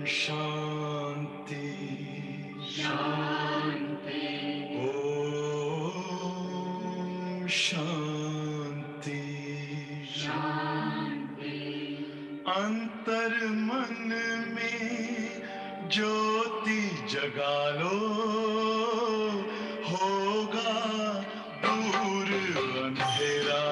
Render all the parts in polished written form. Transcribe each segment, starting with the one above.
शांति शांति ओम शांति शांति। अंतर मन में ज्योति जगा लो, होगा दूर अंधेरा।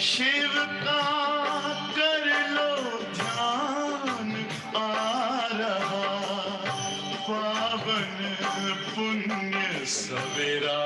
शिव का कर लो ध्यान, आ रहा पावन पुण्य सवेरा।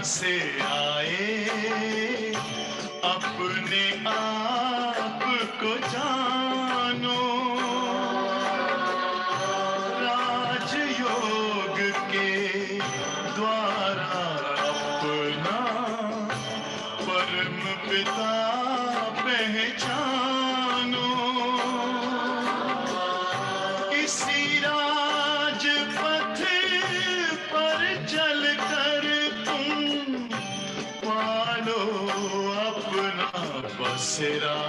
से आए अपने आप को जानो, राजयोग के द्वारा अपना परम पिता पहचानो। इसी राजपथ पर चलकर पालो अपना बसेरा।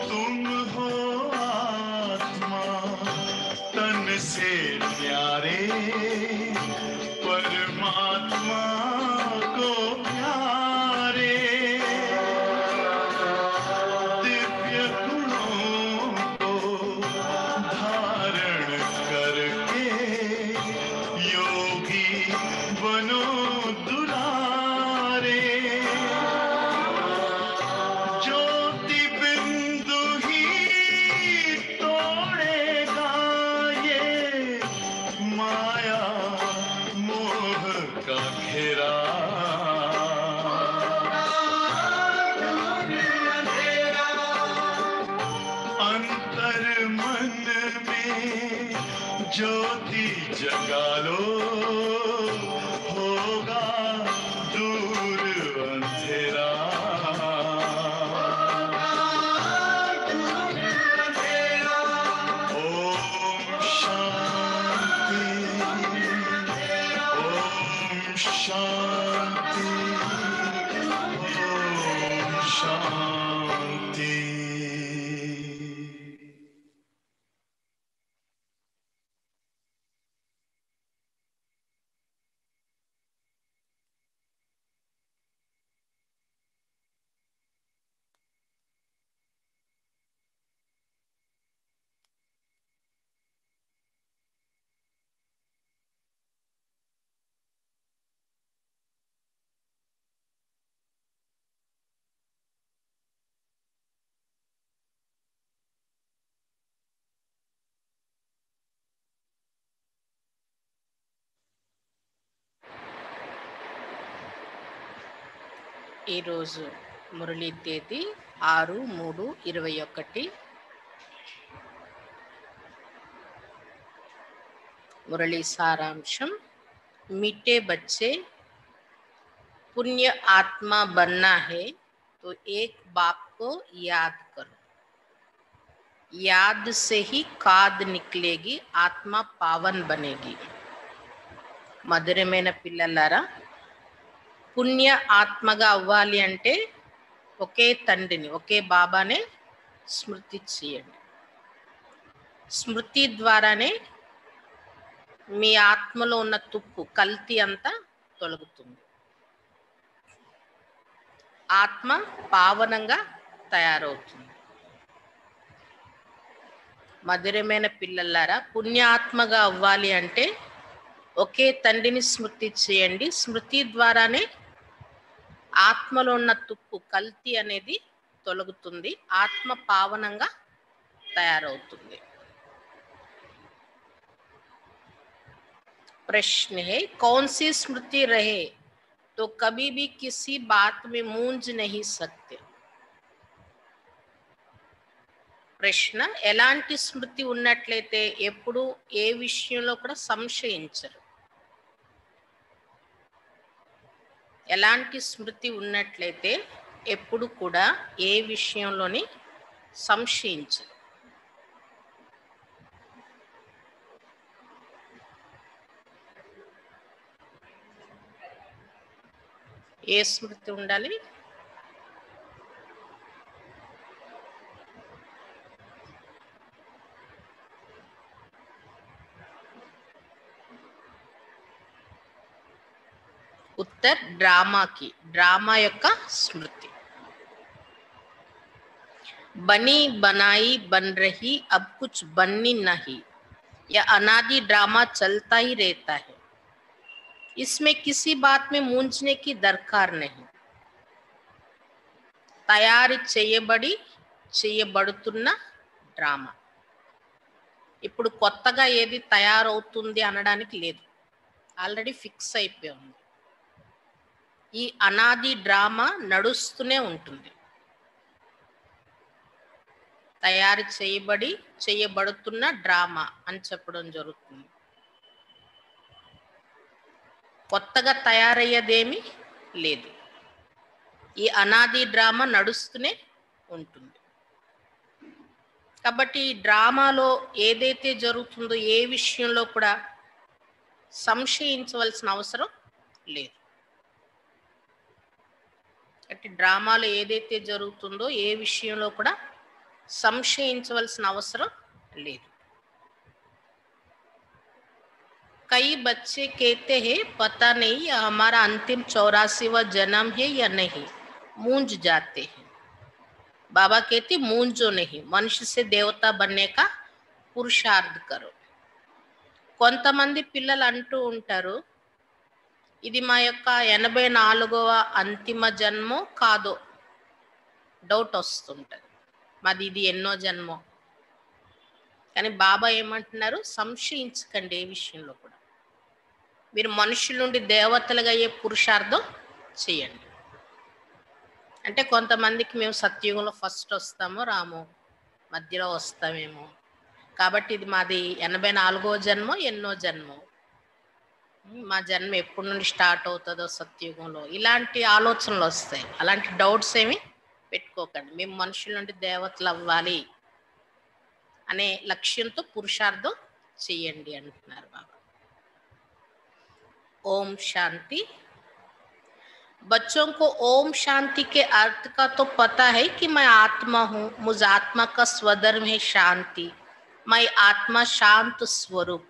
तुम हो आत्मा तन से प्यारे, परमात्मा को प्यारे। दिव्य गुणों को धारण करके योगी बनो दुलारे। ज्योति बिंदु ही तोड़ेगा ये माया मोह का घेरा। अंतर मन में ज्योति जगा लो, होगा दूर अंधेरा। ओम शांति ओम शांति ओम शांति। ఈరోజు మురళీ తేదీ 6/3/21. मुरली सारांशम। मीठे बच्चे, पुण्य आत्मा बनना है तो एक बाप को याद करो। याद से ही खाद निकलेगी, आत्मा पावन बनेगी। మధురమైన పిల్లలారా, పుణ్య ఆత్మగా అవ్వాలి అంటే ఒకే తండ్రిని, ఒకే బాబానే స్మృతి చేయండి. స్మృతి ద్వారానే మీ ఆత్మలో ఉన్న తుప్పు, కల్తీ అంతా తొలగుతుంది. ఆత్మ పావనంగా తయారవుతుంది. మధురమైన పిల్లలారా, పుణ్యాత్మగా అవ్వాలి అంటే ఒకే తండ్రిని స్మృతి చేయండి. స్మృతి ద్వారానే ఆత్మలో ఉన్న తుప్పు, కల్తీ అనేది తొలగుతుంది, ఆత్మ పావనంగా తయారవుతుంది. प्रश्न है, कौन सी स्मृति रहे तो कभी भी किसी बात में मूंझ नहीं सकते. ప్రశ్న, ఎలాంటి స్మృతి ఉన్నట్లయితే ఎప్పుడు ఏ విషయంలో కూడా సంశయించరు. ఎలాంటి స్మృతి ఉన్నట్లయితే ఎప్పుడు కూడా ఏ విషయంలోని సంశయించరు. ఏ స్మృతి ఉండాలి? उत्तर ड्रामा की, ड्रामा యొక్క స్మృతి. बनी बनाई बन रही अब कुछ बननी नहीं, यह अनादि ड्रामा चलता ही रहता है. इसमें किसी बात में मूंझने की दरकार नहीं. తయారు చేయబడి చేయబడుతున్న డ్రామా. ఇప్పుడు కొత్తగా ఏది తయారవుతుంది అనడానికి లేదు, ఆల్రెడీ ఫిక్స్ అయిపోయి ఉంది. ఈ అనాది డ్రామా నడుస్తూనే ఉంటుంది. తయారు చేయబడి చేయబడుతున్న డ్రామా అని చెప్పడం జరుగుతుంది. కొత్తగా తయారయ్యేదేమీ లేదు. ఈ అనాది డ్రామా నడుస్తూనే ఉంటుంది. కాబట్టి ఈ డ్రామాలో ఏదైతే జరుగుతుందో ఏ విషయంలో కూడా సంశయించవలసిన అవసరం లేదు. అంటే డ్రామాలో ఏదైతే జరుగుతుందో ఏ విషయంలో కూడా సంశయించవలసిన అవసరం లేదు. कई बच्चे कहते हैं पता नहीं हमारा अंतिम 84वां जन्म है या नहीं, मूंझ जाते हैं. बाबा कहते मूंझो नहीं, मनुष्य से देवता बनने का पुरुषार्थ करो. కొంతమంది పిల్లలు అంటూ ఉంటారు, ఇది మా యొక్క 84వ అంతిమ జన్మో కాదో డౌట్ వస్తుంటది, మాది ఇది ఎన్నో జన్మో. కానీ బాబా ఏమంటున్నారు, సంశయించకండి ఏ విషయంలో కూడా. మీరు మనుషుల నుండి దేవతలుగా అయ్యే పురుషార్థం చేయండి. అంటే కొంతమందికి మేము సత్యుగంలో ఫస్ట్ వస్తామో రామో, మధ్యలో వస్తామేమో, కాబట్టి ఇది మాది 84వ జన్మో ఎన్నో జన్మో, మా జన్మ ఎప్పటి నుండి స్టార్ట్ అవుతుందో సత్యుగంలో, ఇలాంటి ఆలోచనలు వస్తాయి. అలాంటి డౌట్స్ ఏమి పెట్టుకోకండి. మేము మనుషుల నుండి దేవతలు అవ్వాలి అనే లక్ష్యంతో పురుషార్థం చేయండి అంటున్నారు బాబా. ओम शांति. बच्चों को ओम शांति के अर्थ का तो पता है कि मैं आत्मा हूँ, मुझ आत्मा का स्वधर्म है शांति, मैं आत्मा शांत स्वरूप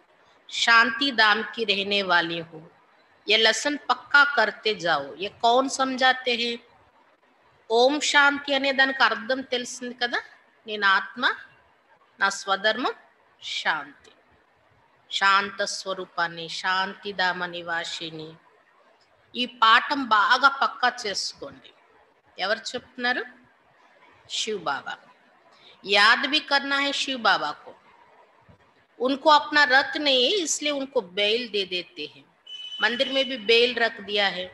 शांति धाम की रहने वाली हूँ. ये लेसन पक्का करते जाओ. ये कौन समझाते हैं? ఓం శాంతి అనే దానికి అర్థం తెలిసింది కదా. నేను ఆత్మ, నా స్వధర్మం శాంతి, శాంత స్వరూపాన్ని, శాంతిధామ నివాసిని. ఈ పాఠం బాగా పక్కా చేసుకోండి. ఎవరు చెప్తున్నారు? शिव बाबा. याद भी करना है शिव बाबा को. उनको अपना रथ नहीं है इसलिए उनको बेल दे देते हैं. मंदिर में भी बेल रख दिया है.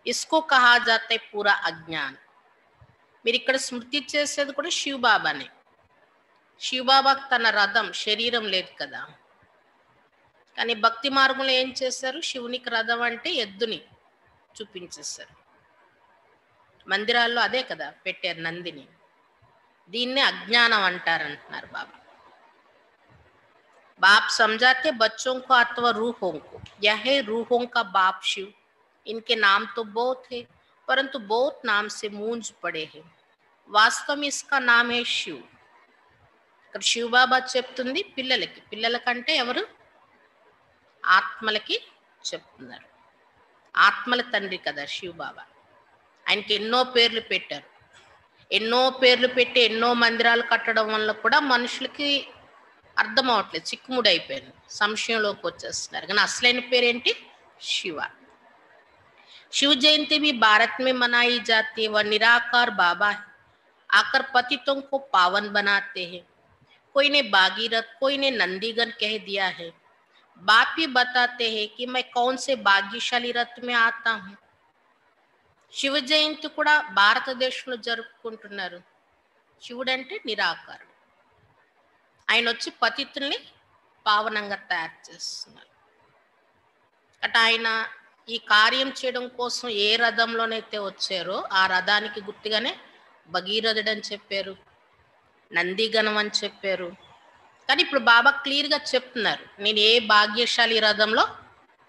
इसको कहा जाता है पूरा अज्ञान. మీరు ఇక్కడ స్మృతి చేసేది కూడా శివ బాబానే. శివ బాబాకి తన రథం శరీరం లేదు కదా, కానీ భక్తి మార్గంలో ఏం చేశారు? శివునికి రథం అంటే ఎద్దుని చూపించేశారు. మందిరాల్లో అదే కదా పెట్టారు, నందిని. దీన్నే అజ్ఞానం అంటారంటున్నారు బాబా. बाप समझाते बच्चों को अथवा रूहों को, यह है रूहों का बाप शिव. इनके नाम तो बहुत है परंतु बहुत नाम से मूंझ पड़े हैं. वास्तव में इसका नाम है शिव. ఇక్కడ శివ బాబా చెప్తుంది పిల్లలకి. పిల్లలకంటే ఎవరు? ఆత్మలకి చెప్తున్నారు. ఆత్మల తండ్రి కదా శివ బాబా. ఆయనకి ఎన్నో పేర్లు పెట్టారు. ఎన్నో పేర్లు పెట్టి ఎన్నో మందిరాలు కట్టడం వల్ల కూడా మనుషులకి అర్థం అవట్లేదు, చిక్కుముడి అయిపోయింది, సంశయంలోకి వచ్చేస్తున్నారు. కానీ అసలైన పేరేంటి? శివ. शिव जयंती भी भारत में मनाई जाती है. वह निराकार बाबा है. आकर पतितों को पावन बनाते हैं। कोई ने भागीरथ, कोई ने नंदीगण कह दिया है। बाप भी बताते हैं कि मैं कौन से భాగ్యశాలి రథ్ में आता हूँ. శివ జయంతి కూడా భారతదేశంలో జరుపుకుంటున్నారు. శివుడు అంటే నిరాకారుడు. ఆయన వచ్చి పతితుల్ని పావనంగా తయారు చేస్తున్నారు. అట ఆయన ఈ కార్యం చేయడం కోసం ఏ రథంలోనైతే వచ్చారో ఆ రథానికి గుర్తుగానే భగీరథుడు అని చెప్పారు, నందిగణం అని చెప్పారు. కానీ ఇప్పుడు బాబా క్లియర్గా చెప్తున్నారు, నేను ఏ భాగ్యశాలి రథంలో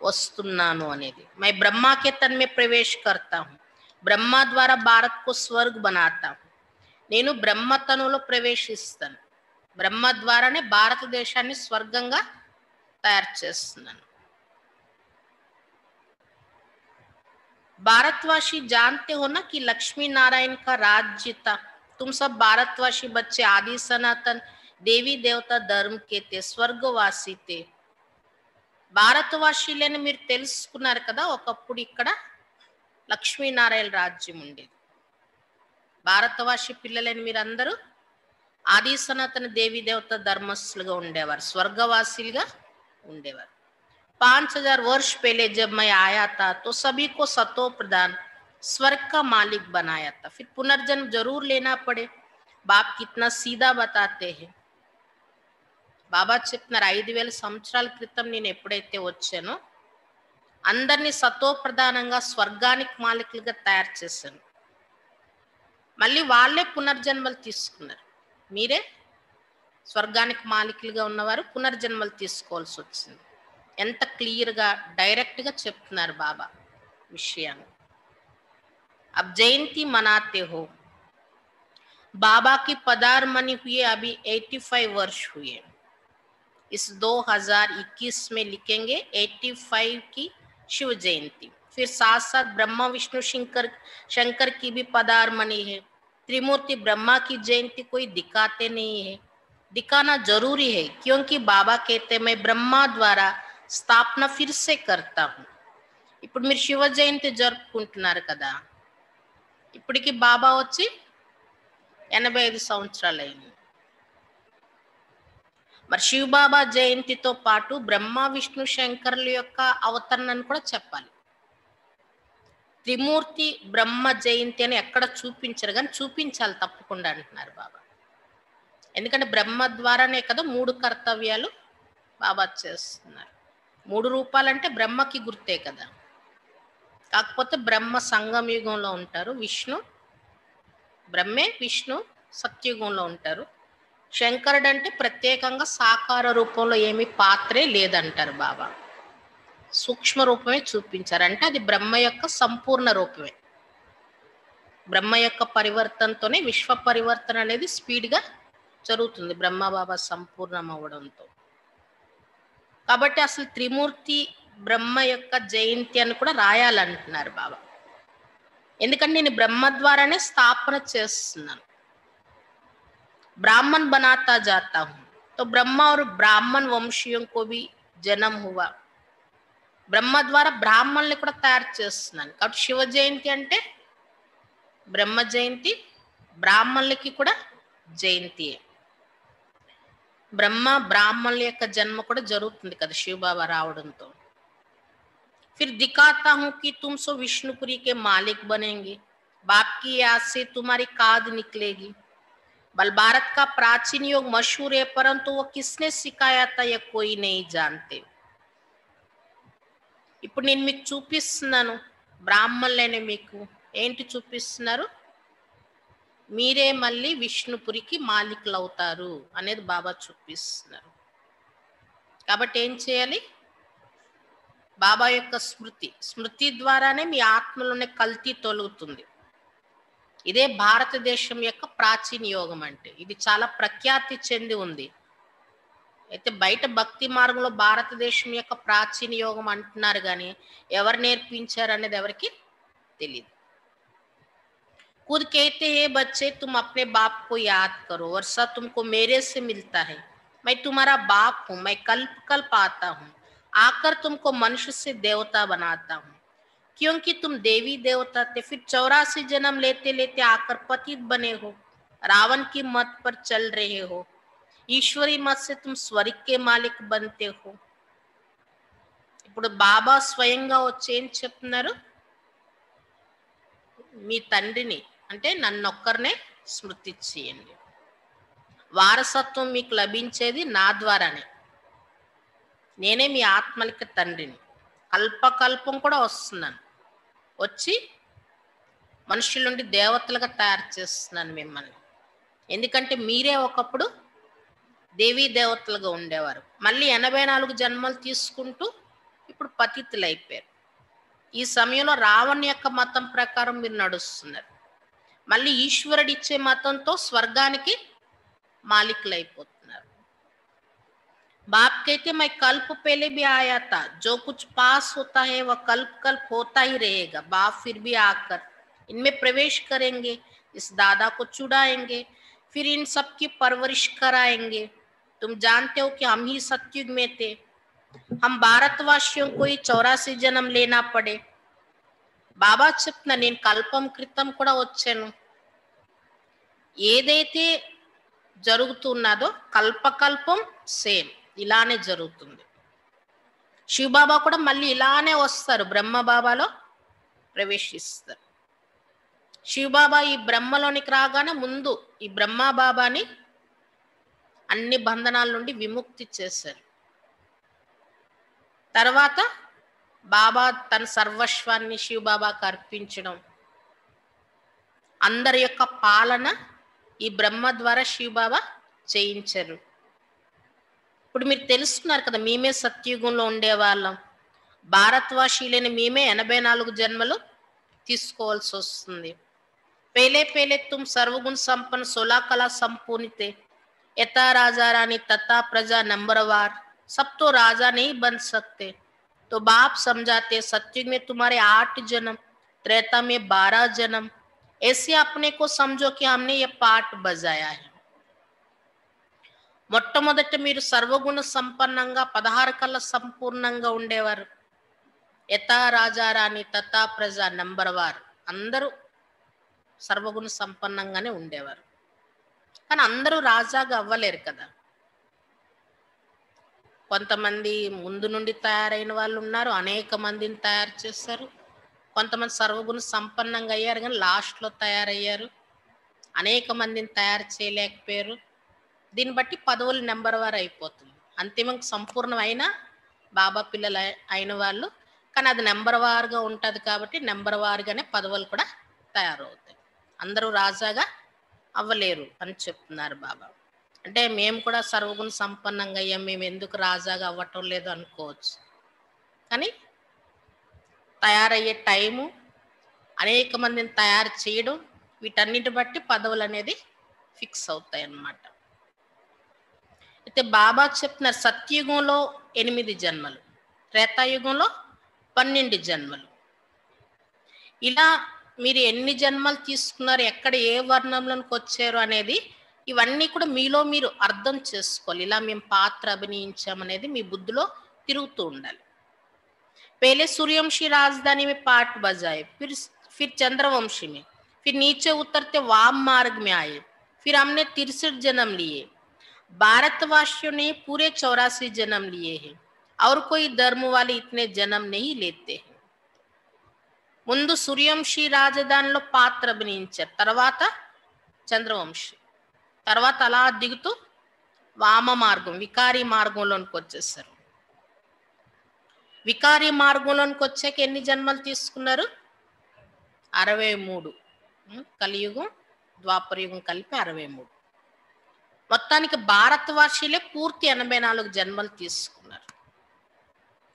వస్తున్నాను అనేది. మై బ్రహ్మాకే తన్మే ప్రవేశ కర్తా హూ, బ్రహ్మ ద్వారా భారత్కు స్వర్గ్ బనాతా హూ. నేను బ్రహ్మతనులో ప్రవేశిస్తాను, బ్రహ్మ ద్వారానే భారతదేశాన్ని స్వర్గంగా తయారు చేస్తున్నాను. भारतवासी जानते हो ना कि लक्ष्मी नारायण का राज्य था. तुम सब भारतवासी बच्चे आदि सनातन देवी देवता धर्म के थे, స్వర్గవాసి थे. భారతవాసీలని మీరు తెలుసుకున్నారు కదా, ఒకప్పుడు ఇక్కడ లక్ష్మీనారాయణ రాజ్యం ఉండేది. భారతవాసి పిల్లలని మీరు అందరూ ఆది సనాతన దేవి దేవత ధర్మస్థులుగా ఉండేవారు, స్వర్గవాసీలుగా ఉండేవారు. 5000 वर्ष पहले जब मैं आया था तो सभी को सतो प्रदान स्वर्ग का मालिक बनाया था. फिर पुनर्जन्म जरूर लेना पड़े. बाप कितना सीधा बताते हैं. బాబా చెప్తున్నారు, 5000 సంవత్సరాల క్రితం నేను ఎప్పుడైతే వచ్చానో అందరినీ సతో ప్రధానంగా స్వర్గానికి మాలికులుగా తయారు చేశాను. మళ్ళీ వాళ్ళే పునర్జన్మలు తీసుకున్నారు. మీరే స్వర్గానికి మాలికులుగా ఉన్నవారు పునర్జన్మలు తీసుకోవాల్సి వచ్చింది. ఎంత క్లియర్గా డైరెక్ట్గా చెప్తున్నారు బాబా విషయాన్ని. अब जयंती मनाते हो, बाबा की पधारमनी हुए अभी 85 वर्ष हुए. इस 2021 में लिखेंगे 85 की शिव जयंती. फिर साथ साथ ब्रह्मा विष्णु शंकर की भी पधारमनी है. त्रिमूर्ति ब्रह्मा की जयंती कोई दिखाते नहीं है, दिखाना जरूरी है, क्योंकि बाबा कहते मैं ब्रह्मा द्वारा స్థాపన ఫిర్సే కర్తా హూ. ఇప్పుడు మీరు శివ జయంతి జరుపుకుంటున్నారు కదా, ఇప్పటికి బాబా వచ్చి 85 సంవత్సరాలు అయింది. మరి శివ బాబా జయంతితో పాటు బ్రహ్మ విష్ణు శంకరుల యొక్క అవతరణను కూడా చెప్పాలి. త్రిమూర్తి బ్రహ్మ జయంతి అని ఎక్కడ చూపించరు, కానీ చూపించాలి తప్పకుండా అంటున్నారు బాబా. ఎందుకంటే బ్రహ్మ ద్వారానే కదా 3 కర్తవ్యాలు బాబా చేస్తున్నారు. 3 రూపాలంటే బ్రహ్మకి గుర్తే కదా. కాకపోతే బ్రహ్మ సంగమ యుగంలో ఉంటారు, బ్రహ్మే విష్ణు సత్యుగంలో ఉంటారు. శంకరుడు అంటే ప్రత్యేకంగా సాకార రూపంలో ఏమి పాత్రే లేదంటారు బాబా, సూక్ష్మ రూపమే చూపించారు. అంటే అది బ్రహ్మ యొక్క సంపూర్ణ రూపమే. బ్రహ్మ యొక్క పరివర్తనతోనే విశ్వ పరివర్తన అనేది స్పీడ్గా జరుగుతుంది బ్రహ్మ బాబా సంపూర్ణం అవ్వడంతో. కాబట్టి అసలు త్రిమూర్తి బ్రహ్మ యొక్క జయంతి అని కూడా రాయాలంటున్నారు బాబా. ఎందుకంటే నేను బ్రహ్మ ద్వారానే స్థాపన చేస్తున్నాను. ब्राह्मण बनाता जाता हूँ, तो ब्रह्मा और ब्राह्मण वंशियों को भी जन्म हुआ. బ్రహ్మ ద్వారా బ్రాహ్మణుల్ని కూడా తయారు చేస్తున్నాను. కాబట్టి శివ జయంతి అంటే బ్రహ్మ జయంతి, బ్రాహ్మణులకి కూడా జయంతియే. బ్రహ్మ బ్రాహ్మణుల యొక్క జన్మ కూడా జరుగుతుంది కదా శివబాబా రావడంతో. फिर दिखाता हूँ कि तुम सो विष्णुपुरी के मालिक बनेंगे, बाप की याद से तुम्हारी काद निकलेगी. बल भारत का प्राचीन योग मशहूर है, परंतु वो किसने सिखाया था यह कोई नहीं जानते. ఇప్పుడు నేను మీకు చూపిస్తున్నాను, బ్రాహ్మణులైన మీకు ఏంటి చూపిస్తున్నారు, మీరే మళ్ళీ విష్ణుపురికి మాలికులు అవుతారు అనేది బాబా చూపిస్తున్నారు. కాబట్టి ఏం చేయాలి, బాబా యొక్క స్మృతి ద్వారానే మీ ఆత్మలోనే కల్తీ తొలుగుతుంది. ఇదే భారతదేశం యొక్క ప్రాచీన యోగం అంటే. ఇది చాలా ప్రఖ్యాతి చెంది ఉంది. అయితే బయట భక్తి మార్గంలో భారతదేశం యొక్క ప్రాచీన యోగం అంటున్నారు, కానీ ఎవరు నేర్పించారు అనేది ఎవరికి తెలియదు. खुद कहते हैं बच्चे तुम अपने बाप को याद करो, वर्षा तुमको मेरे से मिलता है, मैं तुम्हारा बाप हूँ, मैं कल्प कल्प आता हूँ, आकर तुमको मनुष्य से देवता बनाता हूँ, क्योंकि तुम देवी देवता थे, फिर 84 जन्म लेते लेते आकर पतित बने हो. रावण की मत पर चल रहे हो, ईश्वरी मत से तुम स्वर्ग के मालिक बनते हो. ఇప్పుడు బాబా స్వయంగా వచ్చి ఏం చెప్తున్నారు, మీ తండ్రిని అంటే నన్నొక్కరినే స్మృతి చేయండి, వారసత్వం మీకు లభించేది నా ద్వారానే, నేనే మీ ఆత్మలకి తండ్రిని, కల్పకల్పం కూడా వస్తున్నాను, వచ్చి మనుషుల నుండి దేవతలుగా తయారు చేస్తున్నాను మిమ్మల్ని. ఎందుకంటే మీరే ఒకప్పుడు దేవీ దేవతలుగా ఉండేవారు, మళ్ళీ 84 జన్మలు తీసుకుంటూ ఇప్పుడు పతితులు అయిపోయారు. ఈ సమయంలో రావణ్ యొక్క మతం ప్రకారం మీరు నడుస్తున్నారు, మళ్ళీ ఈశ్వరుడు ఇచ్చే మతంతో స్వర్గానికి మాలికులు అయిపోతున్నారు. बाप कहते मैं कल्प पहले भी आया था, जो कुछ पास होता है वह कल्प कल्प होता ही रहेगा. बाप फिर भी आकर इनमें प्रवेश करेंगे, इस दादा को चुड़ाएंगे, फिर इन सब की परवरिश कराएंगे. तुम जानते हो कि हम ही सतयुग में थे, हम भारतवासियों को ही 84 जन्म लेना पड़े. బాబా చెప్తున్నా నేను కల్పం క్రితం కూడా వచ్చాను, ఏదైతే జరుగుతున్నదో కల్పకల్పం సేమ్ ఇలానే జరుగుతుంది. శివబాబా కూడా మళ్ళీ ఇలానే వస్తారు, బ్రహ్మ బాబాలో ప్రవేశిస్తారు. శివబాబా ఈ బ్రహ్మలోనికి రాగానే ముందు ఈ బ్రహ్మ బాబాని అన్ని బంధనాల నుండి విముక్తి చేశారు. తర్వాత బాబా తన సర్వస్వాన్ని శివబాబాకు అర్పించడం, అందరి యొక్క పాలన ఈ బ్రహ్మ ద్వారా శివబాబా చేయించారు. ఇప్పుడు మీరు తెలుసుకున్నారు కదా, మేమే సత్యుగంలో ఉండేవాళ్ళం, భారతవాసీలైన మేమే 84 జన్మలు తీసుకోవాల్సి వస్తుంది. पहले पहले तुम सर्वगुण संपन्न 16 कला संपूर्ण थे, यथा राजा रानी तथा प्रजा नंबरवार, सब तो राजा नहीं बन सकते. तो बाप समझाते सत्युग में तुम्हारे 8 जन्म, त्रेता में 12 जन्म, ऐसे अपने को समझो कि हमने ये पाठ बजाया है. మొట్టమొదట మీరు సర్వగుణ సంపన్నంగా 16 కళ సంపూర్ణంగా ఉండేవారు. యథా రాజారాణి తథా ప్రజ నంబర్వార్, అందరూ సర్వగుణ సంపన్నంగానే ఉండేవారు. కానీ అందరూ రాజాగా అవ్వలేరు కదా, కొంతమంది ముందు నుండి తయారైన వాళ్ళు ఉన్నారు, అనేక మందిని తయారు చేశారు. కొంతమంది సర్వగుణ సంపన్నంగా అయ్యారు కానీ లాస్ట్లో తయారయ్యారు, అనేక మందిని తయారు చేయలేకపోయారు. దీన్ని బట్టి పదవులు నెంబర్ వారు అయిపోతుంది. అంతిమంగా సంపూర్ణం అయినా బాబా పిల్లలు అయిన వాళ్ళు, కానీ అది నెంబర్ వారుగా ఉంటుంది కాబట్టి నెంబర్ వారుగానే పదవులు కూడా తయారవుతాయి. అందరూ రాజాగా అవ్వలేరు అని చెప్తున్నారు బాబా. అంటే మేము కూడా సర్వగుణ సంపన్నంగా అయ్యాం, మేము ఎందుకు రాజాగా అవ్వటం లేదు అనుకోవచ్చు. కానీ తయారయ్యే టైము, అనేక మందిని తయారు చేయడం, వీటన్నిటి బట్టి పదవులు అనేది ఫిక్స్ అవుతాయి అన్నమాట. అయితే బాబా చెప్తున్నారు సత్యుగంలో 8 జన్మలు, త్రేతాయుగంలో 12 జన్మలు. ఇలా మీరు ఎన్ని జన్మలు తీసుకున్నారు, ఎక్కడ ఏ వర్ణంలోకి వచ్చారు అనేది, ఇవన్నీ కూడా మీలో మీరు అర్థం చేసుకోవాలి. ఇలా మేము పాత్ర అభినయించామనేది మీ బుద్ధిలో తిరుగుతూ ఉండాలి. पहले सूर्यवंशी राजधानी में पाठ बजाए, फिर चंद्रवंशी में, फिर नीचे उतरते वाम मार्ग में आए, फिर हमने 63 जन्म लिए. भारतवासियों ने पूरे 84 जन्म लिए हैं, और कोई धर्म वाले इतने जन्म नहीं लेते हैं. ముందు సూర్యవంశీ రాజధానిలో పాత్ర అభినయించారు, తర్వాత చంద్రవంశీ, తర్వాత అలా దిగుతూ వామ మార్గం వికారి మార్గంలోనికి వచ్చేసారు. వికారి మార్గంలోనికి వచ్చాక ఎన్ని జన్మలు తీసుకున్నారు? 63. కలియుగం ద్వాపరయుగం కలిపి 63. మొత్తానికి భారతవాసీలే పూర్తి 84 జన్మలు తీసుకున్నారు.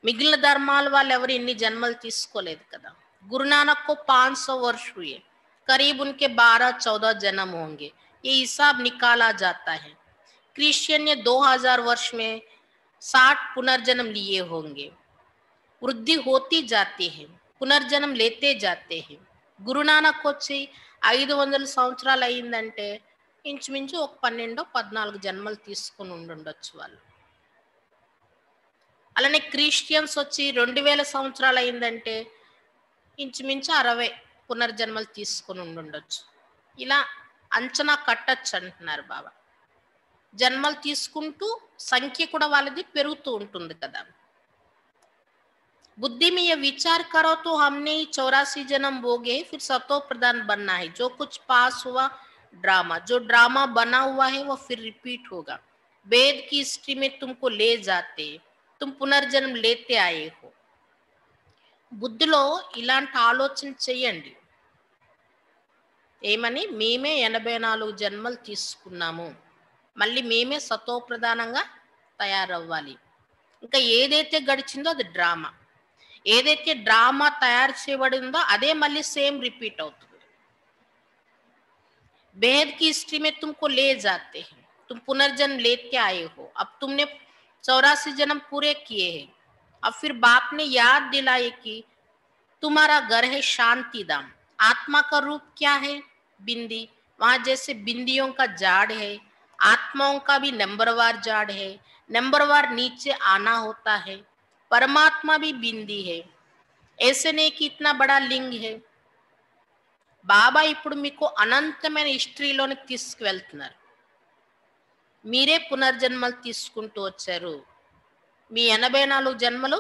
మిగిలిన ధర్మాల వాళ్ళు ఎవరు ఇన్ని జన్మలు తీసుకోలేదు కదా. गुरुनानक को 500 वर्ष हुए, करीब उनके 12-14 जन्म होंगे, ये हिसाब निकाला जाता है. क्रिश्चियन ने 2000 वर्ष में 60 पुनर्जन्म लिए होंगे. वृद्धि होती जाती है, पुनर्जन्म लेते जाते हैं. గురునానక్ వచ్చి 500 సంవత్సరాలు అయిందంటే ఇంచుమించు ఒక 12-14 జన్మలు తీసుకుని ఉండొచ్చు వాళ్ళు. అలానే క్రిస్టియన్స్ వచ్చి 2000 సంవత్సరాలు అయిందంటే ఇంచుమించు 60 పునర్జన్మలు తీసుకుని ఉండొచ్చు. ఇలా అంచనా కట్టచ్చు అంటున్నారు బాబా. జన్మలు తీసుకుంటూ సంఖ్య కూడా వాళ్ళది పెరుగుతూ ఉంటుంది కదా. बुद्धि में ये विचार करो तो हमने 84 जन्म भोगे, फिर सतो प्रधान बनना है. जो कुछ पास हुआ ड्रामा, जो ड्रामा बना हुआ है वो फिर रिपीट होगा. वेद की हिस्ट्री में तुमको ले जाते, तुम पुनर्जन्म लेते आए हो. బుద్ధిలో ఇలాంటి ఆలోచన చెయ్యండి. ఏమని? మేమే 84 జన్మలు తీసుకున్నాము, మళ్ళీ మేమే సతో ప్రధానంగా తయారవ్వాలి. ఇంకా ఏదైతే గడిచిందో అది డ్రామా. ఏదైతే డ్రామా తయారు చేయబడిందో అదే మళ్ళీ సేమ్ రిపీట్ అవుతుంది. बेहद की हिस्ट्री में तुमको ले जाते हैं, तुम पुनर्जन्म लेते आए हो. अब तुमने 84 जन्म पूरे किए हैं. अब फिर बाप ने याद दिलाए कि तुम्हारा घर है शांति धाम. आत्मा का रूप क्या है? बिंदी. वहां जैसे बिंदियों का जाड़ है, आत्माओं का भी नंबरवार जाड़ है. नंबरवार नीचे आना होता है. परमात्मा भी बिंदी है. ऐसे नहीं कि इतना बड़ा लिंग है. బాబా ఇప్పుడు మీకు అనంతమైన హిస్టరీలోనికి తీసుకువెళ్తున్నారు. మీరే పునర్జన్మలు తీసుకుంటూ వచ్చారు, మీ 84 జన్మలు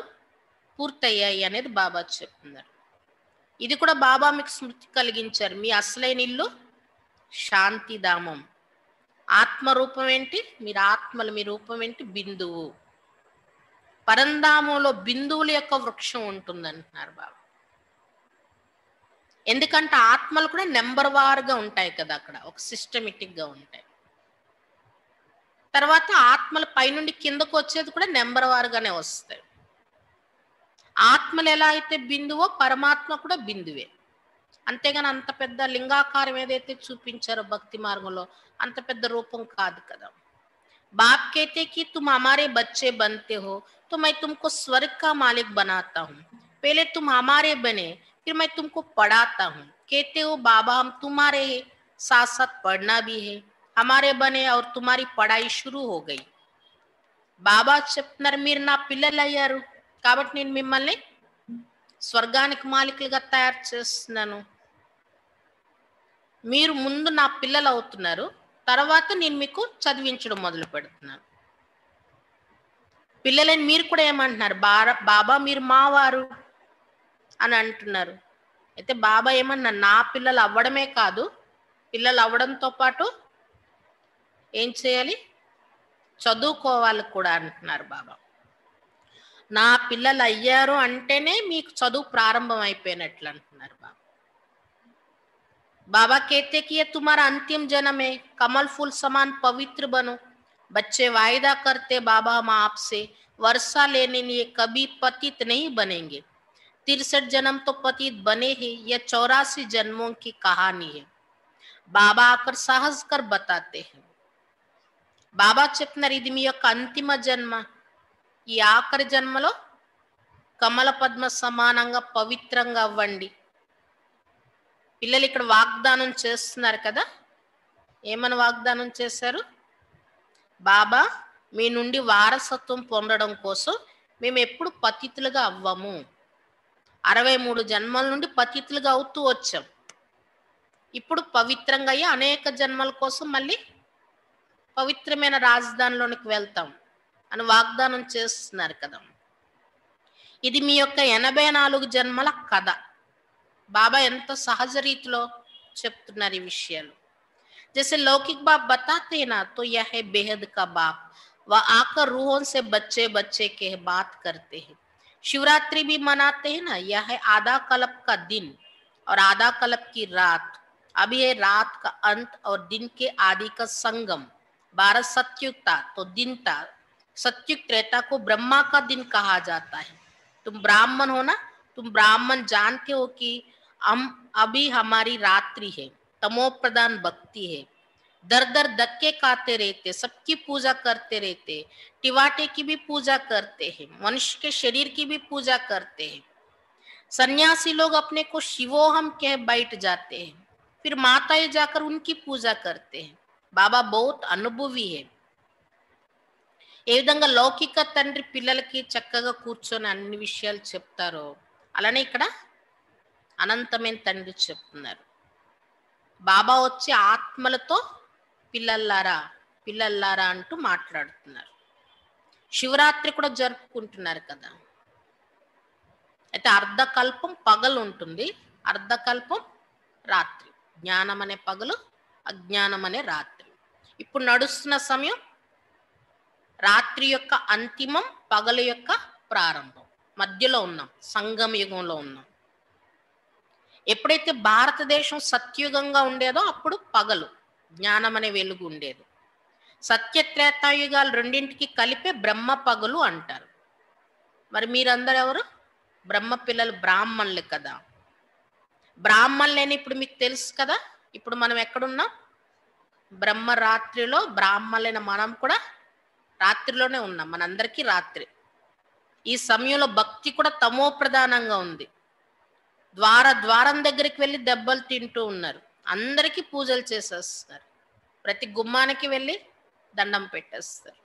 పూర్తయ్యాయి అనేది బాబా చెప్తున్నారు. ఇది కూడా బాబా మీకు స్మృతి కలిగించారు. మీ అసలైన ఇల్లు శాంతిధామం. ఆత్మ రూపం ఏంటి? మీరు ఆత్మలు. మీ రూపం ఏంటి? బిందువు. పరంధామంలో బిందువుల యొక్క వృక్షం ఉంటుందంటున్నారు బాబా. ఎందుకంటే ఆత్మలు కూడా నెంబర్ వారుగా ఉంటాయి కదా, అక్కడ ఒక సిస్టమేటిక్ గా ఉంటాయి. తర్వాత ఆత్మల పైనుండి కిందకు వచ్చేది కూడా నెంబర్ వారుగానే వస్తాయి. ఆత్మలు ఎలా అయితే బిందువో పరమాత్మ కూడా బిందువే. అంతేగాని అంత పెద్ద లింగాకారం ఏదైతే చూపించారో భక్తి మార్గంలో అంత పెద్ద రూపం కాదు కదా. बाप कहते कि तुम हमारे बच्चे बनते हो तो मैं तुमको स्वर्ग का मालिक बनाता हूँ. पहले तुम हमारे बने, फिर मैं तुमको पढ़ाता हूँ. कहते हो बाबा हम तुम्हारे हैं, साथ साथ पढ़ना भी है. हमारे बने और तुम्हारी पढ़ाई शुरू हो गई. బాబా చెప్తున్నారు, మీరు నా పిల్లలు అయ్యారు కాబట్టి నేను మిమ్మల్ని స్వర్గానికి మాలికలుగా తయారు చేస్తున్నాను. మీరు ముందు నా పిల్లలు అవుతున్నారు, తర్వాత నేను మీకు చదివించడం మొదలు పెడుతున్నాను. పిల్లలని మీరు కూడా ఏమంటున్నారు? బాబా మీరు మావారు అని అంటున్నారు. అయితే బాబా ఏమన్నా నా పిల్లలు అవ్వడమే కాదు, పిల్లలు అవ్వడంతో పాటు ఏం చేయాలి? చదువుకోవాలి కూడా అంటున్నారు బాబా. నా పిల్లలు అయ్యారు అంటేనే మీకు చదువు ప్రారంభం అయిపోయినట్లు అంటున్నారు బాబా. बाबा कहते कि ये तुम्हारा अंतिम जन्म है, कमल फूल समान पवित्र बनो. बच्चे वायदा करते बाबा हम आपसे वर्षा लेने लिए कभी पतित नहीं बनेंगे. 63 जन्म तो पतित बने हैं. यह 84 जन्मों की कहानी है. बाबा आकर साहस कर बताते हैं. బాబా చెప్తున్నారు, ఇది మీ యొక్క అంతిమ జన్మ. ఈ ఆఖరి జన్మలో కమల పద్మ సమానంగా పవిత్రంగా అవ్వండి. పిల్లలు ఇక్కడ వాగ్దానం చేస్తున్నారు కదా. ఏమని వాగ్దానం చేశారు? బాబా మీ నుండి వారసత్వం పొందడం కోసం మేము ఎప్పుడు పతితులుగా అవ్వము. 63 జన్మల నుండి పతితులుగా అవుతూ వచ్చాం. ఇప్పుడు పవిత్రంగా అయ్యి అనేక జన్మల కోసం మళ్ళీ పవిత్రమైన రాజధానిలోనికి వెళ్తాం అని వాగ్దానం చేస్తున్నారు కదా. ఇది మీ యొక్క 84 జన్మల కథ. బాబా ఎంత సహజ రీతిలో చెప్తున్నారు ఈ విషయాలు. जैसे लौकिक बाप बताते हैं ना, तो यह है बेहद का बाप. वह आकर रूहों से बच्चे बच्चे के बात करते हैं. शिवरात्रि भी मनाते हैं ना, यह है आधा कल्प का दिन और आधा कल्प की रात. अभी है रात का अंत और दिन के आदि का संगम. 12 सत्युग था तो दिन था. सत्युग त्रेता को ब्रह्मा का दिन कहा जाता है. तुम ब्राह्मण हो ना, तुम ब्राह्मण जानते हो कि हम अभी हमारी रात्रि है. तमो प्रधान भक्ति है. दर दर धक्के खाते रहते, सबकी पूजा करते रहते, टिवाटे की भी पूजा करते हैं, मनुष्य के शरीर की भी पूजा करते हैं. सन्यासी लोग अपने को शिवोहम कह बैठ जाते हैं, फिर माताएं जाकर उनकी पूजा करते हैं. बाबा बहुत अनुभवी है. ఏ విధంగా లౌకిక తండ్రి పిల్లలకి చక్కగా కూర్చొని అన్ని విషయాలు చెప్తారో అలానే ఇక్కడ అనంతమైన తండ్రి చెప్తున్నారు. బాబా వచ్చి ఆత్మలతో పిల్లల్లారా పిల్లల్లారా అంటూ మాట్లాడుతున్నారు. శివరాత్రి కూడా జరుపుకుంటున్నారు కదా. అయితే అర్ధకల్పం పగలు ఉంటుంది, అర్ధకల్పం రాత్రి. జ్ఞానం అనే పగలు, అజ్ఞానం అనే రాత్రి. ఇప్పుడు నడుస్తున్న సమయం రాత్రి యొక్క అంతిమం, పగలు యొక్క ప్రారంభం. మధ్యలో ఉన్నాం, సంగమ యుగంలో ఉన్నాం. ఎప్పుడైతే భారతదేశం సత్యుగంగా ఉండేదో అప్పుడు పగలు, జ్ఞానం అనే వెలుగు ఉండేది. సత్యత్రేతాయుగాలు రెండింటికి కలిపే బ్రహ్మ పగలు అంటారు. మరి మీరందరూ ఎవరు? బ్రహ్మ పిల్లలు, బ్రాహ్మణులు కదా. బ్రాహ్మణులని ఇప్పుడు మీకు తెలుసు కదా. ఇప్పుడు మనం ఎక్కడున్నాం? బ్రహ్మ రాత్రిలో. బ్రాహ్మణులైన మనం కూడా రాత్రిలోనే ఉన్నాం. మనందరికీ రాత్రి. ఈ సమయంలో భక్తి కూడా తమో ప్రధానంగా ఉంది. ద్వారం దగ్గరికి వెళ్ళి దెబ్బలు తింటూ ఉన్నారు. అందరికీ పూజలు చేసేస్తున్నారు. ప్రతి గుమ్మానికి వెళ్ళి దండం పెట్టేస్తారు.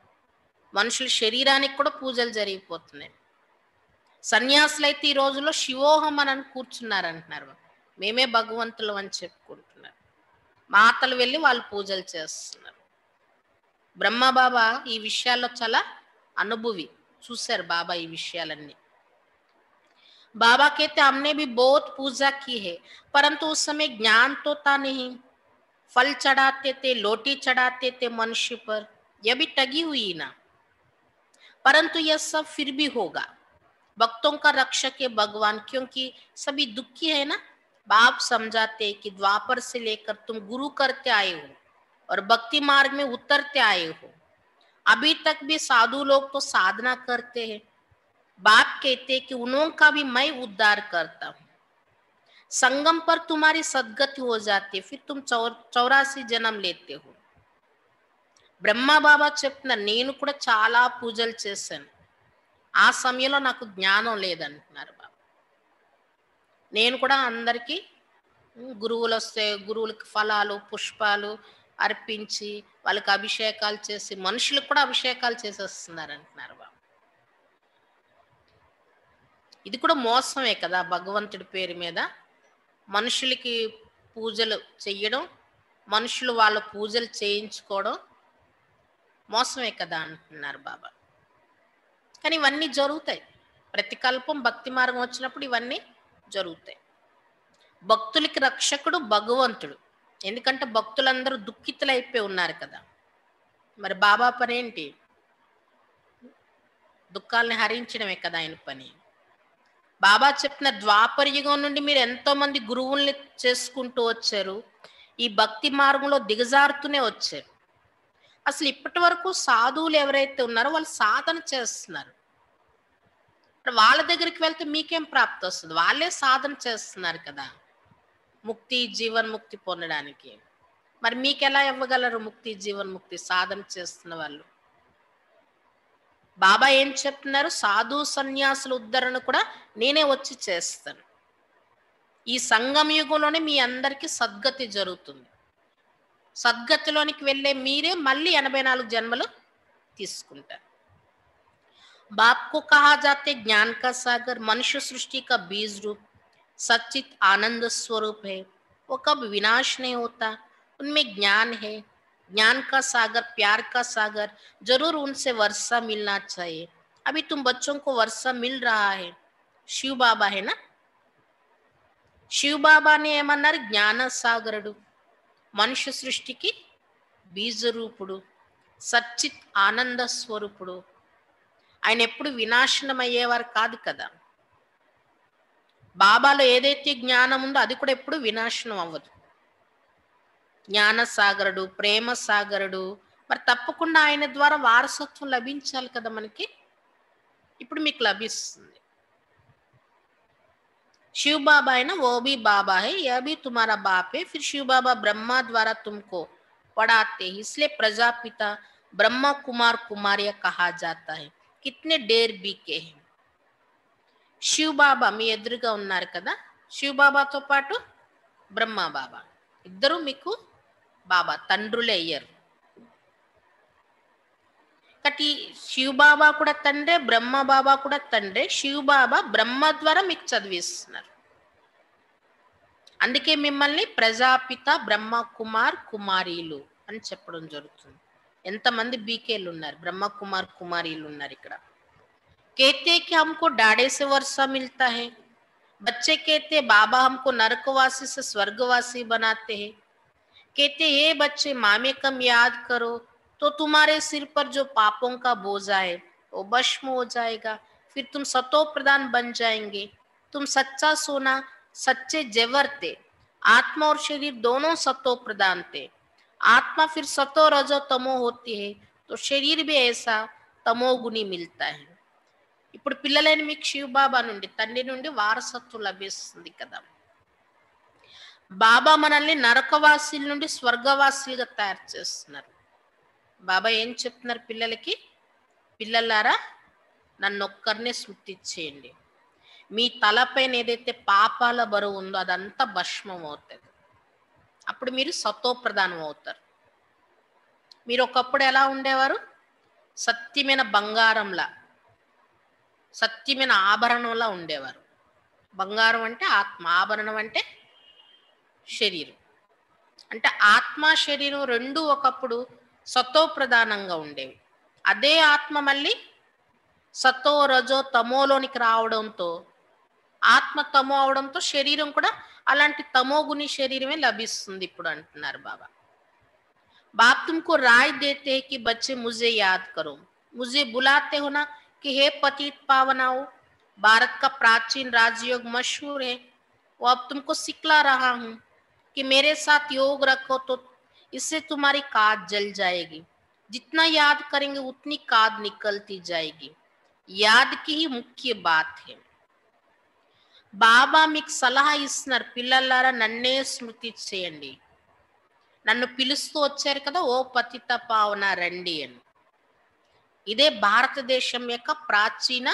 మనుషుల శరీరానికి కూడా పూజలు జరిగిపోతున్నాయి. సన్యాసులు అయితే ఈ రోజుల్లో శివోహం అని కూర్చున్నారు అంటున్నారు. మేమే భగవంతులు అని చెప్పుకుంటున్నారు. మాతలు వెళ్ళి వాళ్ళు పూజలు చేస్తున్నారు. బ్రహ్మబాబా ఈ విషయాల్లో చాలా అనుభవి, చూశారు బాబా ఈ విషయాలన్నీ. बाबा कहते हमने भी बहुत पूजा की है, परंतु उस समय ज्ञान तो था नहीं। फल चढ़ाते थे, लोटी चढ़ाते थे मनुष्य पर, यह भी ठगी हुई ना। परंतु यह सब फिर भी होगा। भक्तों का रक्षक है भगवान, क्योंकि सभी दुखी है ना। बाप समझाते कि द्वापर से लेकर तुम गुरु करते आए हो और भक्ति मार्ग में उतरते आए हो। अभी तक भी साधु लोग तो साधना करते हैं। बाप कहते कि उनका भी मैं उद्धार करता हूँ। संगम पर तुम्हारी सदगति हो जाती है, फिर तुम 84 जन्म लेते हो। బ్రహ్మ బాబా చెప్తున్నారు, నేను కూడా చాలా పూజలు చేశాను, ఆ సమయంలో నాకు జ్ఞానం లేదంటున్నారు బాబా. నేను కూడా అందరికీ గురువులు వస్తే గురువులకి ఫలాలు పుష్పాలు అర్పించి వాళ్ళకి అభిషేకాలు చేసి మనుషులకు కూడా అభిషేకాలు చేసేస్తున్నారు అంటున్నారు బాబా. ఇది కూడా మోసమే కదా. భగవంతుడి పేరు మీద మనుషులకి పూజలు చెయ్యడం, మనుషులు వాళ్ళ పూజలు చేయించుకోవడం మోసమే కదా అంటున్నారు బాబా. కానీ ఇవన్నీ జరుగుతాయి. ప్రతి కల్పం భక్తి మార్గం వచ్చినప్పుడు ఇవన్నీ జరుగుతాయి. భక్తులకి రక్షకుడు భగవంతుడు. ఎందుకంటే భక్తులందరూ దుఃఖితులు అయిపోయి ఉన్నారు కదా. మరి బాబా పని ఏంటి? దుఃఖాలని హరించడమే కదా ఆయన పని. బాబా చెప్పిన ద్వాపర యుగం నుండి మీరు ఎంతో మంది గురువుల్ని చేసుకుంటూ వచ్చారు, ఈ భక్తి మార్గంలో దిగజారుతూనే వచ్చారు. అసలు ఇప్పటి వరకు సాధువులు ఎవరైతే ఉన్నారో వాళ్ళు సాధన చేస్తున్నారు. వాళ్ళ దగ్గరికి వెళ్తే మీకేం ప్రాప్తి వస్తుంది? వాళ్ళే సాధన చేస్తున్నారు కదా ముక్తి జీవన్ముక్తి పొందడానికి. మరి మీకు ఎలా ఇవ్వగలరు ముక్తి జీవన్ముక్తి సాధన చేస్తున్న వాళ్ళు? బాబా ఏం చెప్తున్నారు? సాధు సన్యాసుల ఉద్ధరణ కూడా నేనే వచ్చి చేస్తాను. ఈ సంగమ యుగంలోనే మీ అందరికీ సద్గతి జరుగుతుంది. సద్గతిలోనికి వెళ్ళే మీరే మళ్ళీ 84 జన్మలు తీసుకుంటారు. बाप को कहा जाते ज्ञान का सागर, मनुष्य सृष्टि का बीज रूप, सच्चित आनंद स्वरूप है, वो कब विनाश नहीं होता, उनमें ज्ञान है, ज्ञान का सागर, प्यार का सागर, जरूर उनसे वर्षा मिलना चाहिए। अभी तुम बच्चों को वर्षा मिल रहा है, शिव बाबा है ना। शिव बाबा ने ఏమన్నారు? జ్ఞాన సాగరుడు, మనుష్య సృష్టికి బీజ రూపుడు, సచ్చిత్ ఆనంద స్వరూపుడు. ఆయన ఎప్పుడు వినాశనం అయ్యేవారు కాదు కదా. బాబాలో ఏదైతే జ్ఞానం ఉందో అది కూడా ఎప్పుడు వినాశనం అవ్వదు. జ్ఞాన సాగరుడు, ప్రేమ సాగరుడు. మరి తప్పకుండా ఆయన ద్వారా వారసత్వం లభించాలి కదా మనకి. ఇప్పుడు మీకు లభిస్తుంది. शिव बाबा है ना, वो भी बाबा है, यह भी तुम्हारा बाप है। फिर शिव बाबा ब्रह्मा द्वारा तुमको पढ़ाते हैं, इसलिए प्रजापिता ब्रह्मा कुमार कुमारिया कहा जाता है। कितने डेर बीके हैं। శివ్ బాబా మీ ఎదురుగా ఉన్నారు కదా. శివ్ బాబాతో పాటు బ్రహ్మ బాబా ఇద్దరు మీకు బాబా తండ్రులే అయ్యారు. కాబట్టి శివ్ బాబా కూడా తండ్రే, బ్రహ్మ బాబా కూడా తండ్రే. శివ్ బాబా బ్రహ్మ ద్వారా మీకు చదివిస్తున్నారు. అందుకే మిమ్మల్ని ప్రజాపిత బ్రహ్మ కుమార్ కుమారీలు అని చెప్పడం జరుగుతుంది. ఎంతమంది బీకేలు ఉన్నారు, బ్రహ్మ కుమార్ కుమారీలు ఉన్నారు ఇక్కడ. कहते कि हमको डाढ़े से वर्षा मिलता है, बच्चे कहते बाबा हमको नरकवासी से स्वर्गवासी बनाते हैं। कहते ये बच्चे मामे कम याद करो तो तुम्हारे सिर पर जो पापों का बोझा है वो भस्म हो जाएगा, फिर तुम सतो प्रधान बन जाएंगे। तुम सच्चा सोना, सच्चे जेवर थे। आत्मा और शरीर दोनों सतो प्रधान थे। आत्मा फिर सतो रजो तमो होती है तो शरीर भी ऐसा तमोगुणी मिलता है. ఇప్పుడు పిల్లలైన మీకు శివబాబా నుండి, తండ్రి నుండి వారసత్వం లభిస్తుంది కదా. బాబా మనల్ని నరకవాసుల నుండి స్వర్గవాసులుగా తయారు చేస్తున్నారు. బాబా ఏం చెప్తున్నారు పిల్లలకి? పిల్లలారా, నన్నొక్కరినే స్మృతించేయండి. మీ తలపైన ఏదైతే పాపాల బరువు ఉందో అదంతా భస్మం అవుతుంది. అప్పుడు మీరు సతోప్రధానం అవుతారు. మీరు ఒకప్పుడు ఎలా ఉండేవారు? సత్యమైన బంగారంలా, సత్యమైన ఆభరణంలా ఉండేవారు. బంగారం అంటే ఆత్మ, ఆభరణం అంటే శరీరం. అంటే ఆత్మ శరీరం రెండు ఒకప్పుడు సతో ప్రధానంగా ఉండేవి. అదే ఆత్మ మళ్ళీ సతో రజో తమోలోనికి రావడంతో, ఆత్మ తమో అవడంతో శరీరం కూడా అలాంటి తమోగుణి శరీరమే లభిస్తుంది ఇప్పుడు అంటున్నారు బాబా. बाप तुमको राय देते हैं कि बच्चे मुझे याद करो, मुझे बुलाते हो ना कि हे पतित पावनाओ. भारत का प्राचीन राजयोग मशहूर है, वो अब तुमको सिखला रहा हूं कि मेरे साथ योग रखो तो इससे तुम्हारी काद जल जाएगी. जितना याद करेंगे उतनी काद निकलती जाएगी. याद की ही मुख्य बात है. బాబా మీకు సలహా ఇస్తున్నారు, పిల్లలారా నన్నే స్మృతి చేయండి. నన్ను పిలుస్తూ వచ్చారు కదా, ఓ పతిత పావన రండి అని. ఇదే భారతదేశం యొక్క ప్రాచీన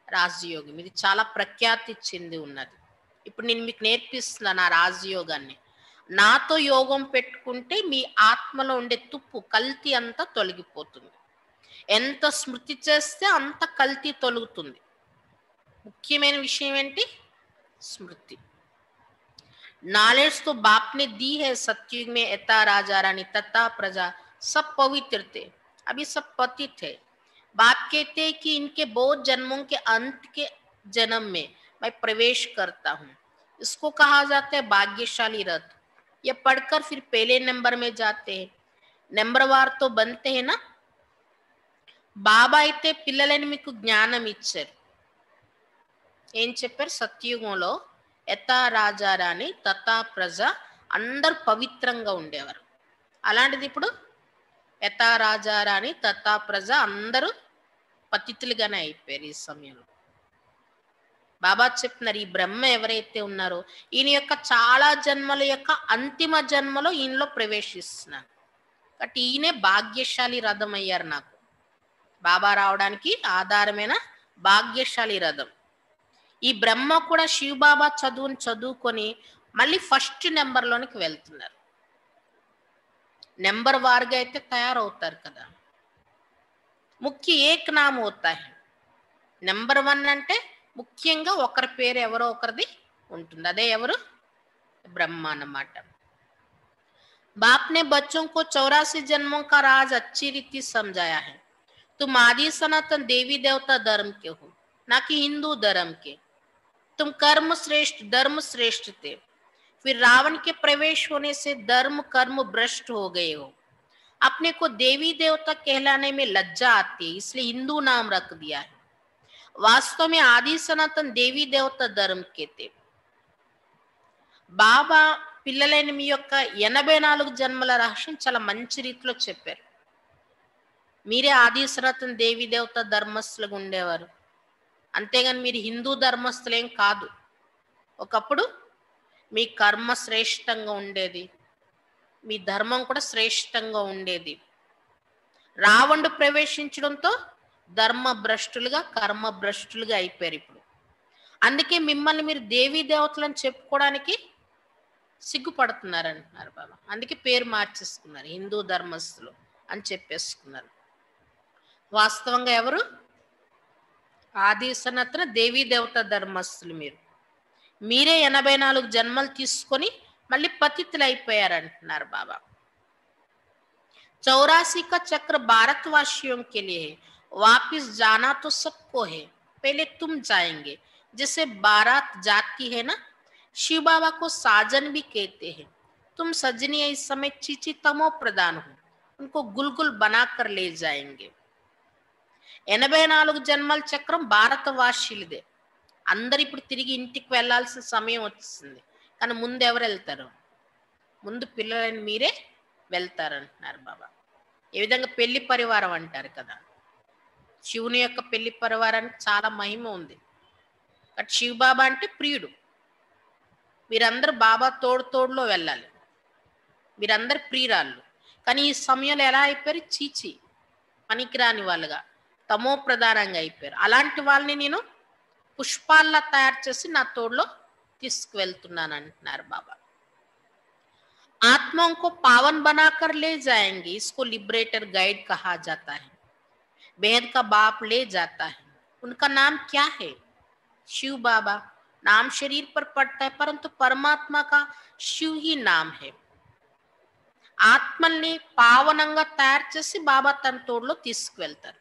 రాజయోగం. ఇది చాలా ప్రఖ్యాతి చెంది ఉన్నది. ఇప్పుడు నేను మీకు నేర్పిస్తున్నాను ఆ రాజయోగాన్ని. నాతో యోగం పెట్టుకుంటే మీ ఆత్మలో ఉండే తుప్పు, కల్తీ అంతా తొలగిపోతుంది. ఎంత స్మృతి చేస్తే అంత కల్తీ తొలగుతుంది. ముఖ్యమైన విషయం ఏంటి? स्मृति. नॉलेज तो बाप ने दी है. सतयुग में एता राजा रानी तथा प्रजा सब पवित्र थे, अभी सब पतित थे. बाप कहते हैं कि इनके बहुत जन्मों के अंत के जन्म में मैं प्रवेश करता हूँ. इसको कहा जाता है भाग्यशाली रथ. ये पढ़कर फिर पहले नंबर में जाते हैं. नंबरवार तो बनते हैं ना. బాబా అయితే పిల్లలని మీకు జ్ఞానం ఇచ్చారు. ఏం చెప్పారు? సత్యుగంలో యథా రాజారాణి తథా ప్రజ అందరు పవిత్రంగా ఉండేవారు. అలాంటిది ఇప్పుడు యథా రాజారాణి తథా ప్రజ అందరూ పతితులుగానే అయిపోయారు. ఈ సమయంలో బాబా చెప్తున్నారు, ఈ బ్రహ్మ ఎవరైతే ఉన్నారో ఈయన యొక్క చాలా జన్మల యొక్క అంతిమ జన్మలో ఈయనలో ప్రవేశిస్తున్నారు. కాబట్టి ఈయనే భాగ్యశాలి రథం అయ్యారు. నాకు బాబా రావడానికి ఆధారమైన భాగ్యశాలి రథం. ఈ బ్రహ్మ కూడా శివబాబా చదువుని చదువుకొని మళ్ళీ ఫస్ట్ నెంబర్లోనికి వెళ్తున్నారు. నెంబర్ వారుగా అయితే తయారవుతారు కదా. ముఖ్య ఏక్ నామ్ హోతా హై. నెంబర్ 1 అంటే ముఖ్యంగా ఒకరి పేరు ఎవరో ఒకరిది ఉంటుంది. అదే ఎవరు? బ్రహ్మ అన్నమాట. बाप ने बच्चों को 84 जन्मों का राज अच्छी रीति समझाया है. तुम आदि सनातन देवी देवता धर्म के हो, ना कि हिंदू धर्म के. तुम कर्म श्रेष्ठ धर्म श्रेष्ठ थे. फिर रावण के प्रवेश होने से धर्म कर्म भ्रष्ट हो गए हो. अपने को देवी देवता कहलाने में लज्जा आती है, इसलिए हिंदू नाम रख दिया है. वास्तव में आदि सनातन देवी देवता धर्म के थे. బాబా పిల్లలైన మీ యొక్క 84 జన్మల రహస్యం చాలా మంచి రీతిలో చెప్పారు. మీరే ఆది సనాతన దేవి దేవత ధర్మస్థులుగా ఉండేవారు. అంతేగాని మీరు హిందూ ధర్మస్థులేం కాదు. ఒకప్పుడు మీ కర్మ శ్రేష్టంగా ఉండేది, మీ ధర్మం కూడా శ్రేష్టంగా ఉండేది. రావణుడు ప్రవేశించడంతో ధర్మ భ్రష్టులుగా కర్మ భ్రష్టులుగా అయిపోయారు ఇప్పుడు. అందుకే మిమ్మల్ని మీరు దేవీ దేవతలను చెప్పుకోవడానికి సిగ్గుపడుతున్నారు అంటున్నారు బాబా. అందుకే పేరు మార్చేసుకున్నారు, హిందూ ధర్మస్థులు అని చెప్పేసుకున్నారు. వాస్తవంగా ఎవరు? ఆది సనాతన దేవీ దేవత ధర్మస్థులు మీరు. మీరే 84 జన్మలు తీసుకొని మళ్ళీ పతితులు అయిపోయారంటున్నారు బాబా. 84 का चक्र भारतवासियों के लिए है, वापिस जाना तो सबको है, पहले तुम जाएंगे. जैसे बारात जाती है ना, शिव बाबा को साजन भी कहते हैं. तुम सजनी इस समय चीची तमो प्रदान हो, उनको गुलगुल बनाकर ले जाएंगे. 84 జన్మల చక్రం భారతవాసీలదే. అందరు ఇప్పుడు తిరిగి ఇంటికి వెళ్ళాల్సిన సమయం వచ్చింది. కానీ ముందు ఎవరు వెళ్తారు? ముందు పిల్లలని మీరే వెళ్తారంటున్నారు బాబా. ఏ విధంగా పెళ్లి పరివారం అంటారు కదా, శివుని యొక్క పెళ్లి పరివారానికి చాలా మహిమ ఉంది. బట్ శివ్ బాబా అంటే ప్రియుడు. వీరందరూ బాబా తోడులో వెళ్ళాలి. వీరందరు ప్రియురాళ్ళు. కానీ ఈ సమయంలో ఎలా అయిపోయారు? చీచి పనికిరాని వాళ్ళుగా, తమో ప్రధానంగా అయిపోయారు. అలాంటి వాళ్ళని నేను పుష్పాల్లా తయారు చేసి నా తోడులో తీసుకువెళ్తున్నాను అంటున్నారు బాబా. आत्माओं को पावन बनाकर ले जाएंगे, इसको लिबरेटर गाइड कहा जाता है. बेहद का बाप ले जाता है. उनका नाम क्या है? शिव बाबा. नाम शरीर पर पड़ता है, परंतु परमात्मा का शिव ही नाम है. ఆత్మల్ని పావనంగా తయారు చేసి బాబా తన తోడులో తీసుకువెళ్తారు.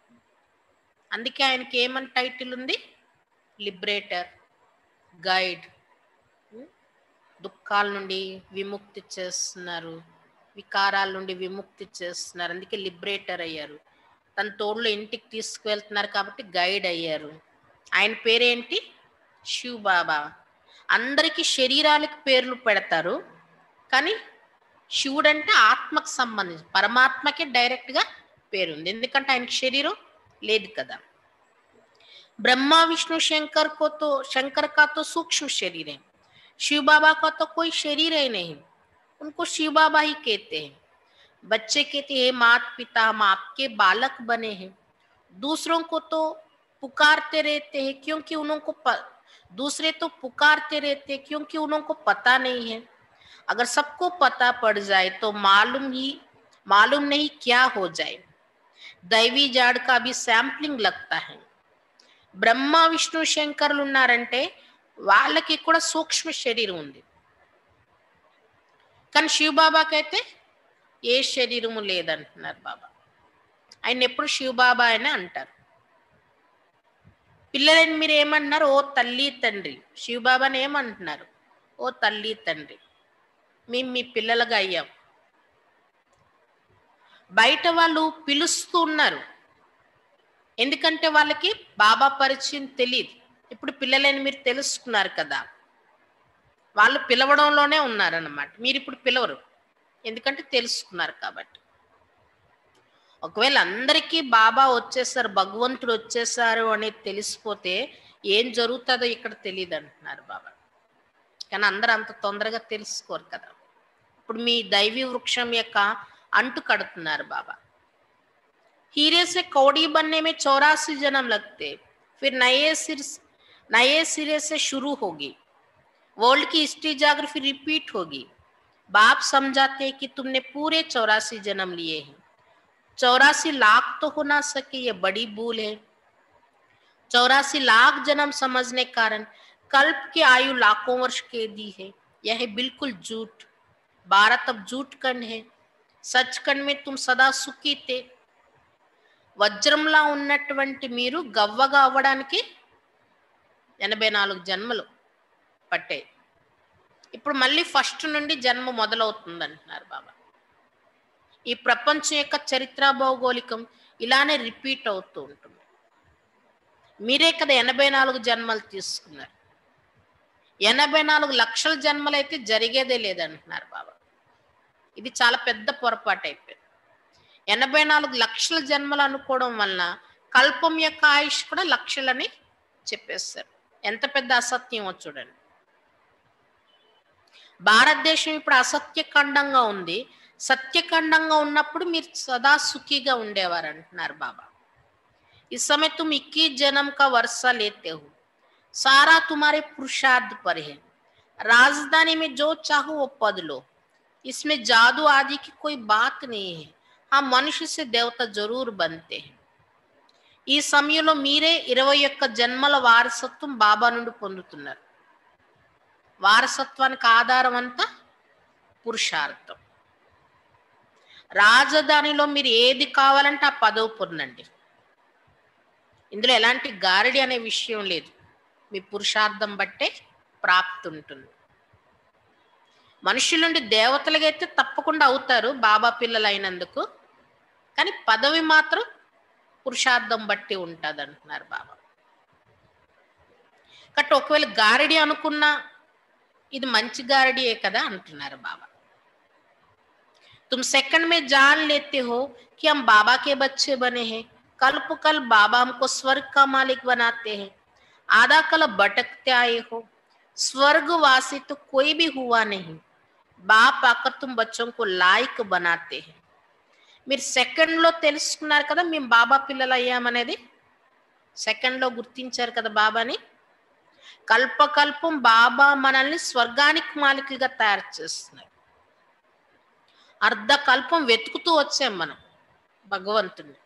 అందుకే ఆయనకి ఏమని టైటిల్ ఉంది? Liberator, guide. దుఃఖాల నుండి విముక్తి చేస్తున్నారు, వికారాల నుండి విముక్తి చేస్తున్నారు. అందుకే లిబరేటర్ అయ్యారు. తన తోడులో ఇంటికి తీసుకువెళ్తున్నారు కాబట్టి గైడ్ అయ్యారు. ఆయన పేరేంటి? శివ్ బాబా. అందరికీ శరీరాలకు పేర్లు పెడతారు, కానీ శివుడు అంటే ఆత్మకు సంబంధించి, పరమాత్మకే డైరెక్ట్గా పేరుంది. ఎందుకంటే ఆయనకి శరీరం లేదు కదా. ब्रह्मा विष्णु शंकर का तो सूक्ष्म शरीर है, शिव बाबा का तो कोई शरीर है नहीं, उनको शिव बाबा ही कहते हैं. बच्चे कहते हैं माता पिता हम आपके बालक बने हैं. दूसरों को तो पुकारते रहते हैं क्योंकि दूसरे तो पुकारते रहते हैं क्योंकि उनको पता नहीं है. अगर सबको पता पड़ जाए तो मालूम नहीं क्या हो जाए. दैवी जाड़ का भी सैंपलिंग लगता है. బ్రహ్మ విష్ణు శంకరులు ఉన్నారంటే వాళ్ళకి కూడా సూక్ష్మ శరీరం ఉంది. కానీ శివ్ బాబాకి అయితే ఏ శరీరము లేదంటున్నారు బాబా. ఆయన ఎప్పుడు శివ్ బాబా అని అంటారు. పిల్లలని మీరు ఏమంటున్నారు? ఓ తల్లి తండ్రి. శివ్ బాబాని ఏమంటున్నారు? ఓ తల్లి తండ్రి. మేము మీ పిల్లలుగా అయ్యాం. బయట వాళ్ళు పిలుస్తూ ఉన్నారు, ఎందుకంటే వాళ్ళకి బాబా పరిచయం తెలియదు. ఇప్పుడు పిల్లలని మీరు తెలుసుకున్నారు కదా, వాళ్ళు పిలవడంలోనే ఉన్నారన్నమాట. మీరు ఇప్పుడు పిలవరు, ఎందుకంటే తెలుసుకున్నారు కాబట్టి. ఒకవేళ అందరికీ బాబా వచ్చేసారు, భగవంతుడు వచ్చేసారు అనేది తెలిసిపోతే ఏం జరుగుతుందో ఇక్కడ తెలియదు అంటున్నారు బాబా. కానీ అందరూ అంత తొందరగా తెలుసుకోరు కదా. ఇప్పుడు మీ దైవీ వృక్షం యొక్క అంటు కడుతున్నారు బాబా. हीरे से कौड़ी बनने में 84 जन्म लगते, फिर नए सिरे से शुरू होगी. वर्ल्ड की हिस्ट्री जाग्राफी रिपीट होगी. बाप समझाते हैं कि तुमने पूरे 84 जन्म लिए हैं. 84 लाख तो हो ना सके, ये बड़ी भूल है. 84 लाख जन्म समझने कारण कल्प की आयु लाखों वर्ष के दी है. यह है बिल्कुल झूठ. भारत अब झूठ खंड है. सचखंड में तुम सदा सुखी थे. వజ్రంలా ఉన్నటువంటి మీరు గవ్వగా అవ్వడానికి 84 జన్మలు పట్టాయి. ఇప్పుడు మళ్ళీ ఫస్ట్ నుండి జన్మ మొదలవుతుంది అంటున్నారు బాబా. ఈ ప్రపంచం యొక్క చరిత్ర భౌగోళికం ఇలానే రిపీట్ అవుతూ ఉంటుంది. మీరే కదా 84 జన్మలు తీసుకున్నారు. 84 లక్షల జన్మలు అయితే జరిగేదే లేదంటున్నారు బాబా. ఇది చాలా పెద్ద పొరపాటు అయిపోయింది. 84 లక్షల జన్మలు అనుకోవడం వలన కల్పం యొక్క ఆయుష్ కూడా లక్షలని చెప్పేస్తారు. ఎంత పెద్ద అసత్యమో చూడండి. భారతదేశం ఇప్పుడు అసత్య ఖండంగా ఉంది. సత్యఖండంగా ఉన్నప్పుడు మీరు సదా సుఖీగా ఉండేవారు అంటున్నారు బాబా. इस समय तुम 21 जन्म का वर्षा लेते हो, सारा तुम्हारे पुरुषार्थ पर है. राजधानी में जो चाहो वो पद लो, इसमें जादू आदि की कोई बात नहीं है. हाँ, मनुष्य से देवता जरूर बनते हैं. ఈ సమయంలో మీరే 21 జన్మల వారసత్వం బాబా నుండి పొందుతున్నారు. వారసత్వానికి ఆధారం అంతా పురుషార్థం. రాజధానిలో మీరు ఏది కావాలంటే ఆ పదవి పొందండి. ఇందులో ఎలాంటి గారడి అనే విషయం లేదు. మీ పురుషార్థం బట్టే ప్రాప్తి ఉంటుంది. మనుషుల నుండి దేవతలకైతే తప్పకుండా అవుతారు బాబా పిల్లలు అయినందుకు. కానీ పదవి మాత్రం పురుషార్థం బట్టి ఉంటుంది అంటున్నారు బాబా. కాబట్టి ఒకవేళ గారడి అనుకున్నా ఇది మంచి గారడియే కదా అంటున్నారు బాబా. तुम सेकंड में जान लेते हो कि हम बाबा के बच्चे बने हैं, कल पुकल बाबा हमको स्वर्ग का मालिक बनाते हैं, आधा कल भटकते आए हो, स्वर्गवासी तो कोई भी हुआ नहीं, बाप आकर तुम बच्चों को लायक बनाते हैं. మీరు సెకండ్ లో తెలుసుకున్నారు కదా మేము బాబా పిల్లలు అయ్యామనేది. సెకండ్ లో గుర్తించారు కదా బాబాని. కల్పకల్పం బాబా మనల్ని స్వర్గానికి మాలికలుగా తయారు చేస్తున్నారు. అర్ధకల్పం వెతుకుతూ వచ్చాం మనం భగవంతుని.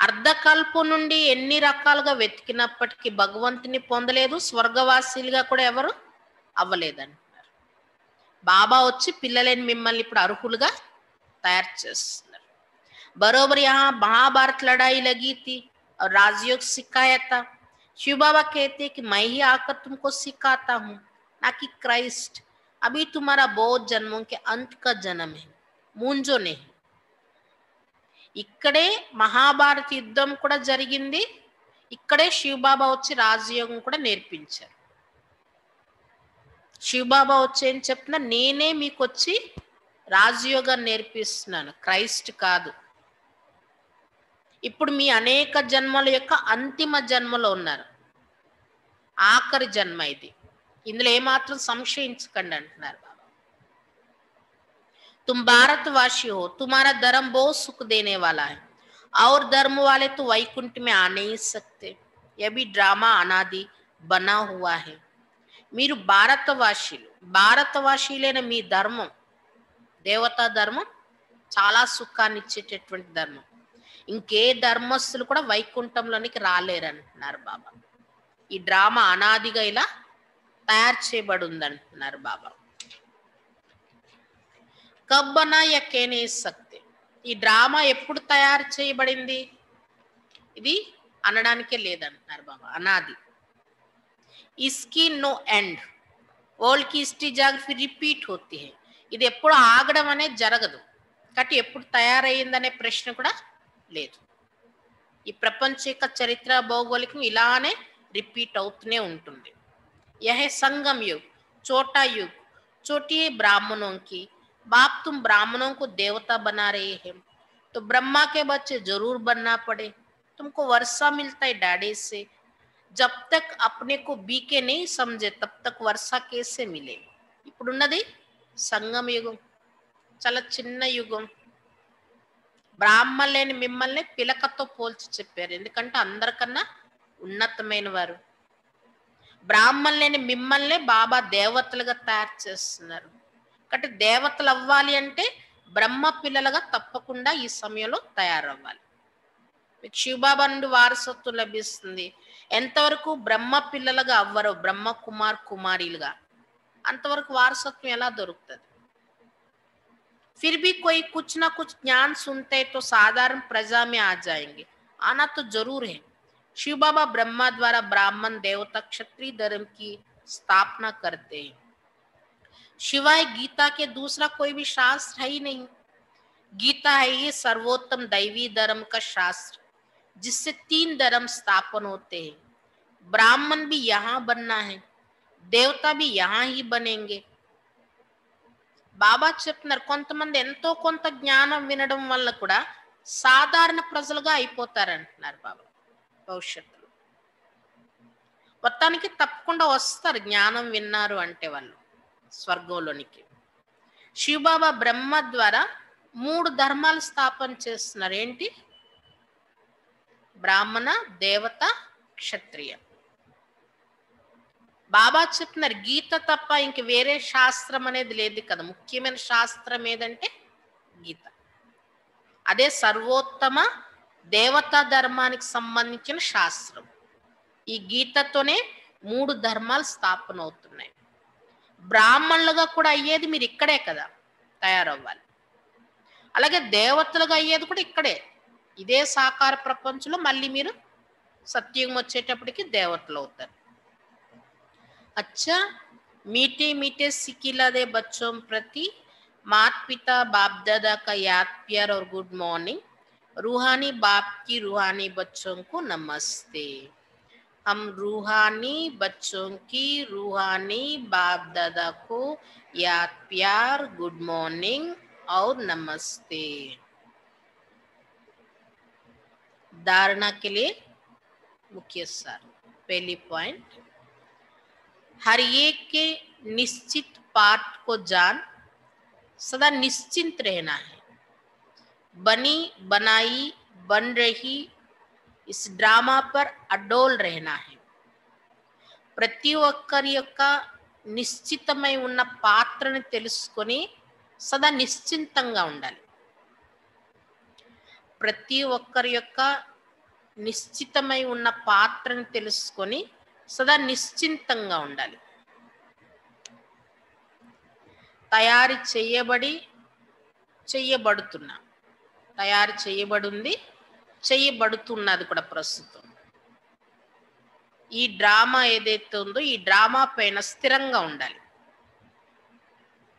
అర్ధకల్పం నుండి ఎన్ని రకాలుగా వెతికినప్పటికీ భగవంతుని పొందలేదు, స్వర్గవాసీలుగా కూడా ఎవరు అవ్వలేదంటున్నారు. బాబా వచ్చి పిల్లలేని మిమ్మల్ని ఇప్పుడు అర్హులుగా తయారు చేస్తున్నారు. बरोबर यहाँ महाभारत लड़ाई लगी थी और राजयोग सिखाया था. शिव बाबा कहते कि मैं ही आकर तुमको सिखाता हूँ, ना कि क्राइस्ट. अभी तुम्हारा बहुत जन्मों के अंत का जन्म है, मूंजो नहीं. ఇక్కడే మహాభారత యుద్ధం కూడా జరిగింది. ఇక్కడే శివబాబా వచ్చి రాజయోగం కూడా నేర్పించారు. శివబాబా వచ్చి ఏం చెప్తున్నా, నేనే మీకు వచ్చి రాజయోగం నేర్పిస్తున్నాను, క్రైస్ట్ కాదు. ఇప్పుడు మీ అనేక జన్మల యొక్క అంతిమ జన్మలో ఉన్నారు, ఆఖరి జన్మ ఇది. ఇందులో ఏమాత్రం సంశయించకండి అంటున్నారు బాబా. तुम भारतवासी हो, तुम्हारा धर्म बहुत सुख देने वाला है, और धर्म वाले तो वैकुंठ में आ नहीं सकते. यह भी ड्रामा अनादि बना हुआ है. మీరు భారతవాసీలు, భారతవాసీలైన మీ ధర్మం దేవతా ధర్మం చాలా సుఖాన్ని ఇచ్చేటటువంటి ధర్మం. ఇంకే ధర్మస్తులు కూడా వైకుంఠంలోనికి రాలేరు అంటున్నారు బాబా. ఈ డ్రామా అనాదిగా ఇలా తయారు చేయబడి ఉందంటున్నారు బాబా. కబ్బనా యకేనే సక్తే, ఈ డ్రామా ఎప్పుడు తయారు చేయబడింది ఇది అనడానికే లేదంటున్నారు బాబా. అనాది. ఇస్కి నో ఎండ్, వరల్డ్ కి హిస్టరీ జాగ్రఫీ రిపీట్ హోతీ హై. ఇది ఎప్పుడు ఆగడం అనేది జరగదు. కాబట్టి ఎప్పుడు తయారయ్యిందనే ప్రశ్న కూడా లేదు. ఈ ప్రపంచ యొక్క చరిత్ర భౌగోళికం ఇలానే రిపీట్ అవుతూనే ఉంటుంది. यह संगम युग, छोटा युग, छोटी ब्राह्मणों की, बाप तुम ब्राह्मणों को देवता बना रहे हैं तो ब्रह्मा के बच्चे जरूर बनना पड़े. तुमको वर्षा मिलता है डैडी से, जब तक अपने को बीके नहीं समझे तब तक वर्षा कैसे मिले. ఇప్పుడున్నది సంగమ యుగం, చాలా చిన్న యుగం. బ్రాహ్మణులేని మిమ్మల్ని పిలకతో పోల్చి చెప్పారు, ఎందుకంటే అందరికన్నా ఉన్నతమైన వారు. బ్రాహ్మణులేని మిమ్మల్ని బాబా దేవతలుగా తయారు చేస్తున్నారు. కాబట్టి దేవతలు అవ్వాలి అంటే బ్రహ్మ పిల్లలుగా తప్పకుండా ఈ సమయంలో తయారవ్వాలి. మీకు శివబాబా నుండి వారసత్వం లభిస్తుంది. ఎంతవరకు బ్రహ్మ పిల్లలుగా అవ్వరో, బ్రహ్మ కుమార్ కుమారీలుగా, అంతవరకు వారసత్వం ఎలా దొరుకుతుంది? फिर भी कोई कुछ ना कुछ ज्ञान सुनते तो साधारण प्रजा में आ जाएंगे, आना तो जरूर है. शिव बाबा ब्रह्मा द्वारा ब्राह्मण देवता क्षत्रिय धर्म की स्थापना करते हैं. शिवाय गीता के दूसरा कोई भी शास्त्र है ही नहीं. गीता है ये सर्वोत्तम दैवी धर्म का शास्त्र, जिससे 3 धर्म स्थापन होते हैं. ब्राह्मण भी यहाँ बनना है, देवता भी यहाँ ही बनेंगे. బాబా చెప్తున్నారు, కొంతమంది ఎంతో కొంత జ్ఞానం వినడం వల్ల కూడా సాధారణ ప్రజలుగా అయిపోతారంటున్నారు బాబా భవిష్యత్తులో. మొత్తానికి తప్పకుండా వస్తారు జ్ఞానం విన్నారు అంటే వాళ్ళు స్వర్గంలోనికి. శివబాబా బ్రహ్మ ద్వారా 3 ధర్మాలు స్థాపన చేస్తున్నారు. ఏంటి? బ్రాహ్మణ, దేవత, క్షత్రియ. బాబా చెప్తున్నారు గీత తప్ప ఇంక వేరే శాస్త్రం అనేది లేదు కదా. ముఖ్యమైన శాస్త్రం ఏదంటే గీత. అదే సర్వోత్తమ దేవతా ధర్మానికి సంబంధించిన శాస్త్రం. ఈ గీతతోనే 3 ధర్మాలు స్థాపన అవుతున్నాయి. బ్రాహ్మణులుగా కూడా అయ్యేది మీరు ఇక్కడే కదా తయారవ్వాలి. అలాగే దేవతలుగా అయ్యేది కూడా ఇక్కడే. ఇదే సాకార ప్రపంచంలో మళ్ళీ మీరు సత్యుగం వచ్చేటప్పటికి దేవతలు అవుతారు. अच्छा मीठे मीठे सिकिला दे बच्चों प्रति माता पिता बाप दादा का याद प्यार और गुड मॉर्निंग. रूहानी बाप की रूहानी बच्चों को नमस्ते. हम रूहानी बच्चों की रूहानी बाप दादा को याद प्यार गुड मॉर्निंग और नमस्ते. धारणा के लिए मुख्य सार. पहली पॉइंट, हर एक के निश्चित पाठ को जान सदा निश्चिंत रहना है. बनी बनाई बन रही इस ड्रामा पर अडोल रहना है. ప్రతి ఒక్కరి యొక్క నిశ్చితమై ఉన్న పాత్రని తెలుసుకొని సదా నిశ్చింతంగా ఉండాలి. ప్రతి ఒక్కరి యొక్క నిశ్చితమై ఉన్న పాత్రని తెలుసుకొని సదా నిశ్చింతంగా ఉండాలి. తయారు చేయబడుతున్నా, తయారు చేయబడింది, చేయబడుతున్నది కూడా ప్రస్తుతం. ఈ డ్రామా ఏదైతే ఉందో ఈ డ్రామా పైన స్థిరంగా ఉండాలి.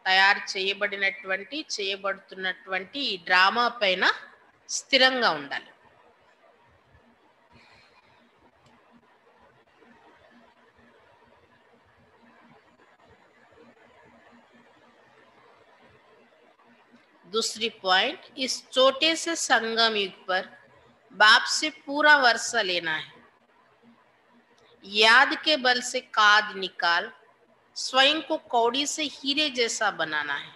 తయారు చేయబడినటువంటి చేయబడుతున్నటువంటి ఈ డ్రామా పైన స్థిరంగా ఉండాలి. दूसरी पॉइंट, इस छोटे से संगम युग पर बाप से पूरा वर्षा लेना है. याद के बल से काद निकाल स्वयं को कौड़ी से हीरे जैसा बनाना है.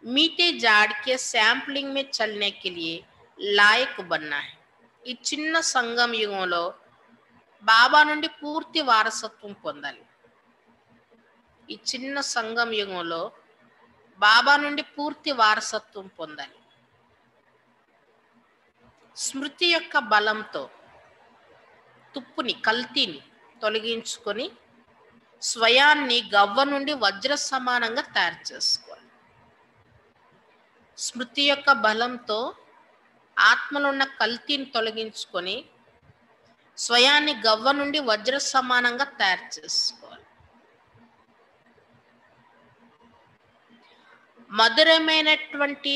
मीठे जाड़ के सैंपलिंग में चलने के लिए लायक बनना है. ఈ చిన్న సంగమ యుగంలో బాబా నుండి పూర్తి వారసత్వం పొందాలి. ఈ చిన్న సంగమ యుగంలో బాబా నుండి పూర్తి వారసత్వం పొందాలి. స్మృతి యొక్క బలంతో తుప్పుని కల్తీని తొలగించుకొని స్వయాన్ని గవ్వ నుండి వజ్ర సమానంగా తయారు చేసుకోవాలి. స్మృతి యొక్క బలంతో ఆత్మలో ఉన్న కల్తీని తొలగించుకొని స్వయాన్ని గవ్వ నుండి వజ్ర సమానంగా తయారు చేసుకోవాలి. మధురమైనటువంటి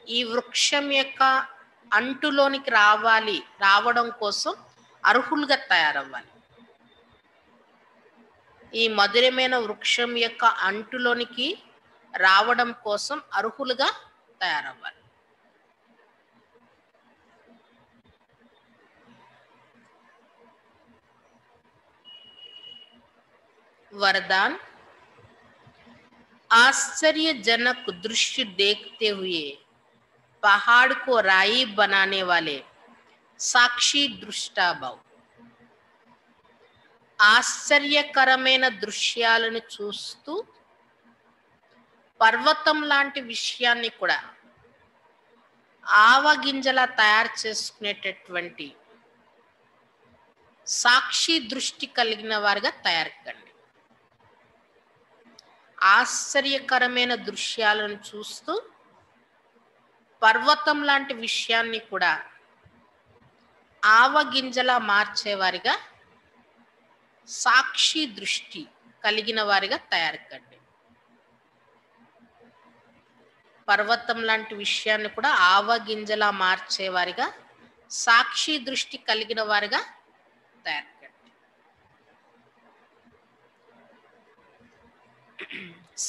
ఈ వృక్షం యొక్క అంటులోనికి రావడం కోసం అర్హులుగా తయారవ్వాలి. ఈ మధురమైన వృక్షం యొక్క అంటులోనికి రావడం కోసం అర్హులుగా తయారవ్వాలి. वरदान, आश्चर्यजनक दृश्य देखते हुए पहाड़ को राई बनाने वाले साक्षी दृष्टा भाव. ఆశ్చర్యకరమైన దృశ్యాలను చూస్తూ పర్వతం లాంటి విషయాన్ని కూడా ఆవగింజలా తయారు చేసుకునేటటువంటి సాక్షి దృష్టి కలిగిన వారిగా తయారు కండి. ఆశ్చర్యకరమైన దృశ్యాలను చూస్తూ పర్వతం లాంటి విషయాన్ని కూడా ఆవగింజలా మార్చేవారిగా సాక్షి దృష్టి కలిగిన వారిగా తయారు కండి. పర్వతం లాంటి విషయాన్ని కూడా ఆవగింజలా మార్చేవారిగా సాక్షి దృష్టి కలిగిన వారిగా తయారు కండి.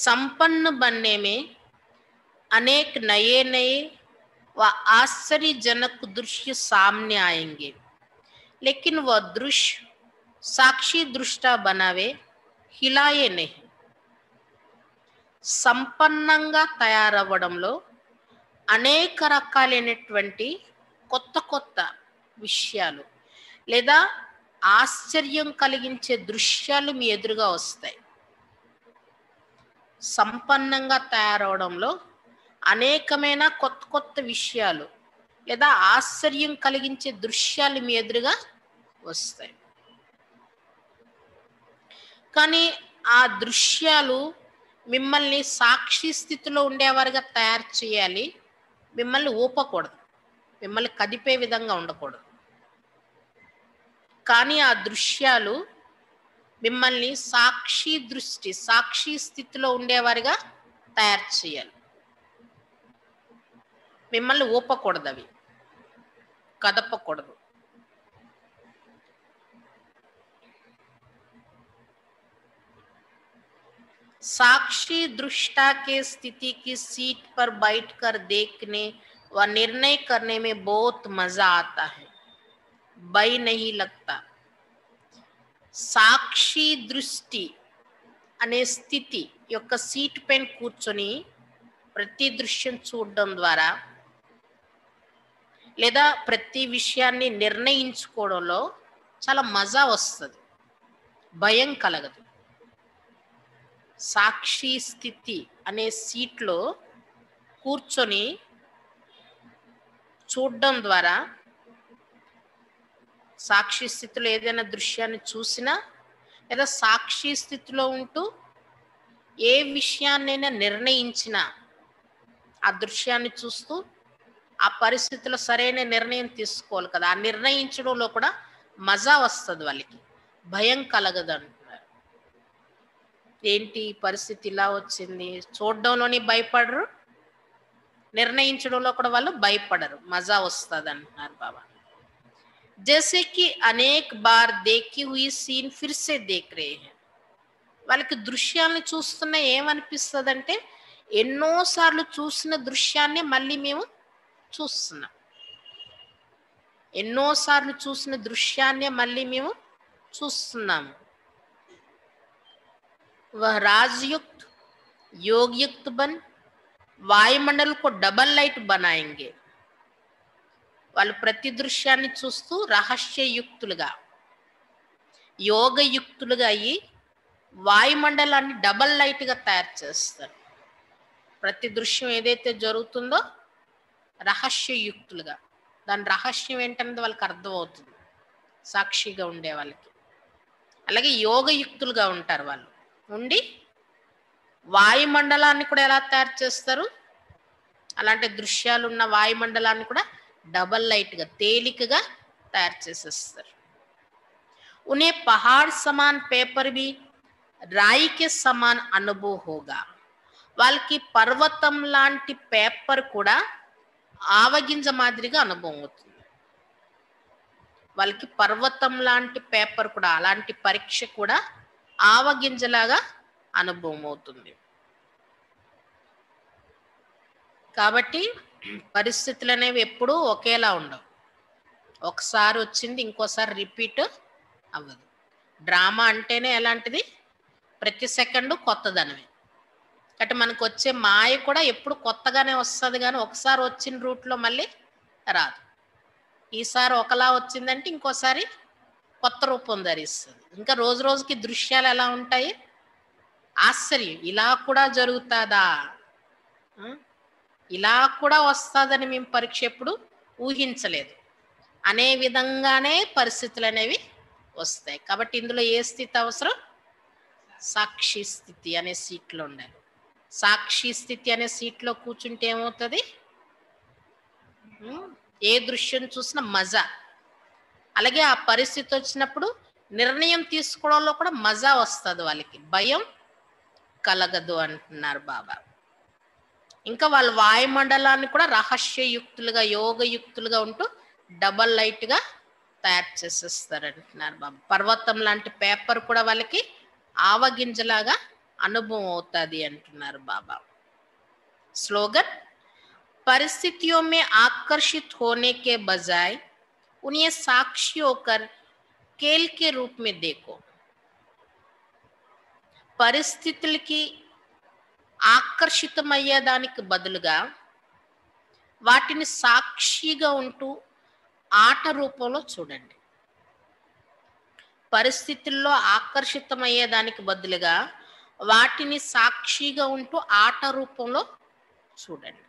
संपन्न बनने में अनेक नए नए व आश्चर्यजनक दृश्य सामने आएंगे, लेकिन वह दृश्य साक्षी दृष्टा बनावे, हिलाए नहीं. సంపన్నంగా తయారవ్వడంలో అనేక రకాలైనటువంటి కొత్త కొత్త విషయాలు లేదా ఆశ్చర్యం కలిగించే దృశ్యాలు మీ ఎదురుగా వస్తాయి. సంపన్నంగా తయారవడంలో అనేకమైన కొత్త కొత్త విషయాలు లేదా ఆశ్చర్యం కలిగించే దృశ్యాలు మీ ఎదురుగా వస్తాయి. కానీ ఆ దృశ్యాలు మిమ్మల్ని సాక్షి స్థితిలో ఉండేవారుగా తయారు చేయాలి. మిమ్మల్ని ఊపకూడదు, మిమ్మల్ని కదిపే విధంగా ఉండకూడదు. కానీ ఆ దృశ్యాలు మిమ్మల్ని సాక్షి స్థితిలో ఉండేవారుగా తయారు చేయాలి. మిమ్మల్ని ఊపకూడదు, అవి కదపకూడదు. साक्षी दृष्टा के स्थिति की सीट पर बैठकर देखने व निर्णय करने में बहुत मजा आता है, भय नहीं लगता. సాక్షి దృష్టి అనే స్థితి యొక్క సీట్ పైన కూర్చొని ప్రతి దృశ్యం చూడడం ద్వారా లేదా ప్రతి విషయాన్ని నిర్ణయించుకోవడంలో చాలా మజా వస్తుంది, భయం కలగదు. సాక్షి స్థితి అనే సీట్లో కూర్చొని చూడడం ద్వారా, సాక్షి స్థితిలో ఏదైనా దృశ్యాన్ని చూసినా లేదా సాక్షి స్థితిలో ఉంటూ ఏ విషయాన్నైనా నిర్ణయించినా ఆ దృశ్యాన్ని చూస్తూ ఆ పరిస్థితిలో సరైన నిర్ణయం తీసుకోవాలి కదా. ఆ నిర్ణయించడంలో కూడా మజా వస్తుంది, వాళ్ళకి భయం కలగదు అంటున్నారు. ఏంటి పరిస్థితి ఇలా వచ్చింది, చూడడంలోని భయపడరు, నిర్ణయించడంలో కూడా వాళ్ళు భయపడరు, మజా వస్తుంది అంటున్నారు బాబా. जैसे कि अनेक बार देखी हुई सीन फिर से देख रहे हैं. వాళ్ళకి దృశ్యాలను చూస్తున్నా ఏమనిపిస్తుందంటే ఎన్నోసార్లు చూసిన దృశ్యాన్ని మళ్ళీ మేము చూస్తున్నాం, ఎన్నోసార్లు చూసిన దృశ్యాన్ని మళ్ళీ మేము చూస్తున్నాము. वह राजयुक्त योगयुक्त बन वायुमंडल को डबल लाइट बनाएंगे. వాళ్ళు ప్రతి దృశ్యాన్ని చూస్తూ రహస్యయుక్తులుగా యోగయుక్తులుగా అయ్యి వాయుమండలాన్ని డబల్ లైట్గా తయారు చేస్తారు. ప్రతి దృశ్యం ఏదైతే జరుగుతుందో రహస్యయుక్తులుగా, దాని రహస్యం ఏంటనేది వాళ్ళకి అర్థమవుతుంది సాక్షిగా ఉండే వాళ్ళకి. అలాగే యోగయుక్తులుగా ఉంటారు, వాళ్ళు ఉండి వాయుమండలాన్ని కూడా ఎలా తయారు చేస్తారు, అలాంటి దృశ్యాలు ఉన్న వాయుమండలాన్ని కూడా डबल लाइट గా తేలికగా తయారు చేసేస్తారు. उन्हें पहाड़ समान पेपर भी राई के समान अनुभव होगा. వాళ్ళకి పర్వతం లాంటి పేపర్ కూడా ఆవగింజ మాదిరిగా అనుభవం అవుతుంది. వాళ్ళకి పర్వతం లాంటి పేపర్ కూడా, అలాంటి పరీక్ష కూడా ఆవగింజలాగా అనుభవం అవుతుంది. కాబట్టి పరిస్థితులు అనేవి ఎప్పుడూ ఒకేలా ఉండవు. ఒకసారి వచ్చింది ఇంకోసారి రిపీట్ అవ్వదు. డ్రామా అంటేనే ఎలాంటిది, ప్రతి సెకండు కొత్తదనమే. కాబట్టి మనకు వచ్చే మాయ కూడా ఎప్పుడు కొత్తగానే వస్తుంది, కానీ ఒకసారి వచ్చిన రూట్లో మళ్ళీ రాదు. ఈసారి ఒకలా వచ్చిందంటే ఇంకోసారి కొత్త రూపం ధరిస్తుంది. ఇంకా రోజు రోజుకి దృశ్యాలు ఎలా ఉంటాయి, ఆశ్చర్యం, ఇలా కూడా జరుగుతుందా, ఇలా కూడా వస్తుందని మేము పరీక్ష ఎప్పుడు ఊహించలేదు అనే విధంగానే పరిస్థితులు అనేవి వస్తాయి. కాబట్టి ఇందులో ఏ స్థితి అవసరం, సాక్షి స్థితి అనే సీట్లో ఉండాలి. సాక్షి స్థితి అనే సీట్లో కూర్చుంటే ఏమవుతుంది, ఏ దృశ్యం చూసినా మజా, అలాగే ఆ పరిస్థితి వచ్చినప్పుడు నిర్ణయం తీసుకోవడంలో కూడా మజా వస్తుంది, వాళ్ళకి భయం కలగదు అంటున్నారు బాబా. ఇంకా వాళ్ళ వాయుమండలాన్ని కూడా రహస్యయుక్తులుగా యోగయుక్తులుగా ఉంటూ డబల్ లైట్గా తయారు చేసేస్తారు అంటున్నారు బాబా. పర్వతం లాంటి పేపర్ కూడా వాళ్ళకి ఆవగింజలాగా అనుభవం అవుతుంది అంటున్నారు బాబా. స్లోగన్, परिस्थितियों में आकर्षित होने के बजाय उन्हें साक्षी होकर खेल के रूप में देखो. పరిస్థితులకి ఆకర్షితమయ్యేదానికి బదులుగా వాటిని సాక్షిగా ఉంటూ ఆట రూపంలో చూడండి. పరిస్థితుల్లో ఆకర్షితమయ్యేదానికి బదులుగా వాటిని సాక్షిగా ఉంటూ ఆట రూపంలో చూడండి.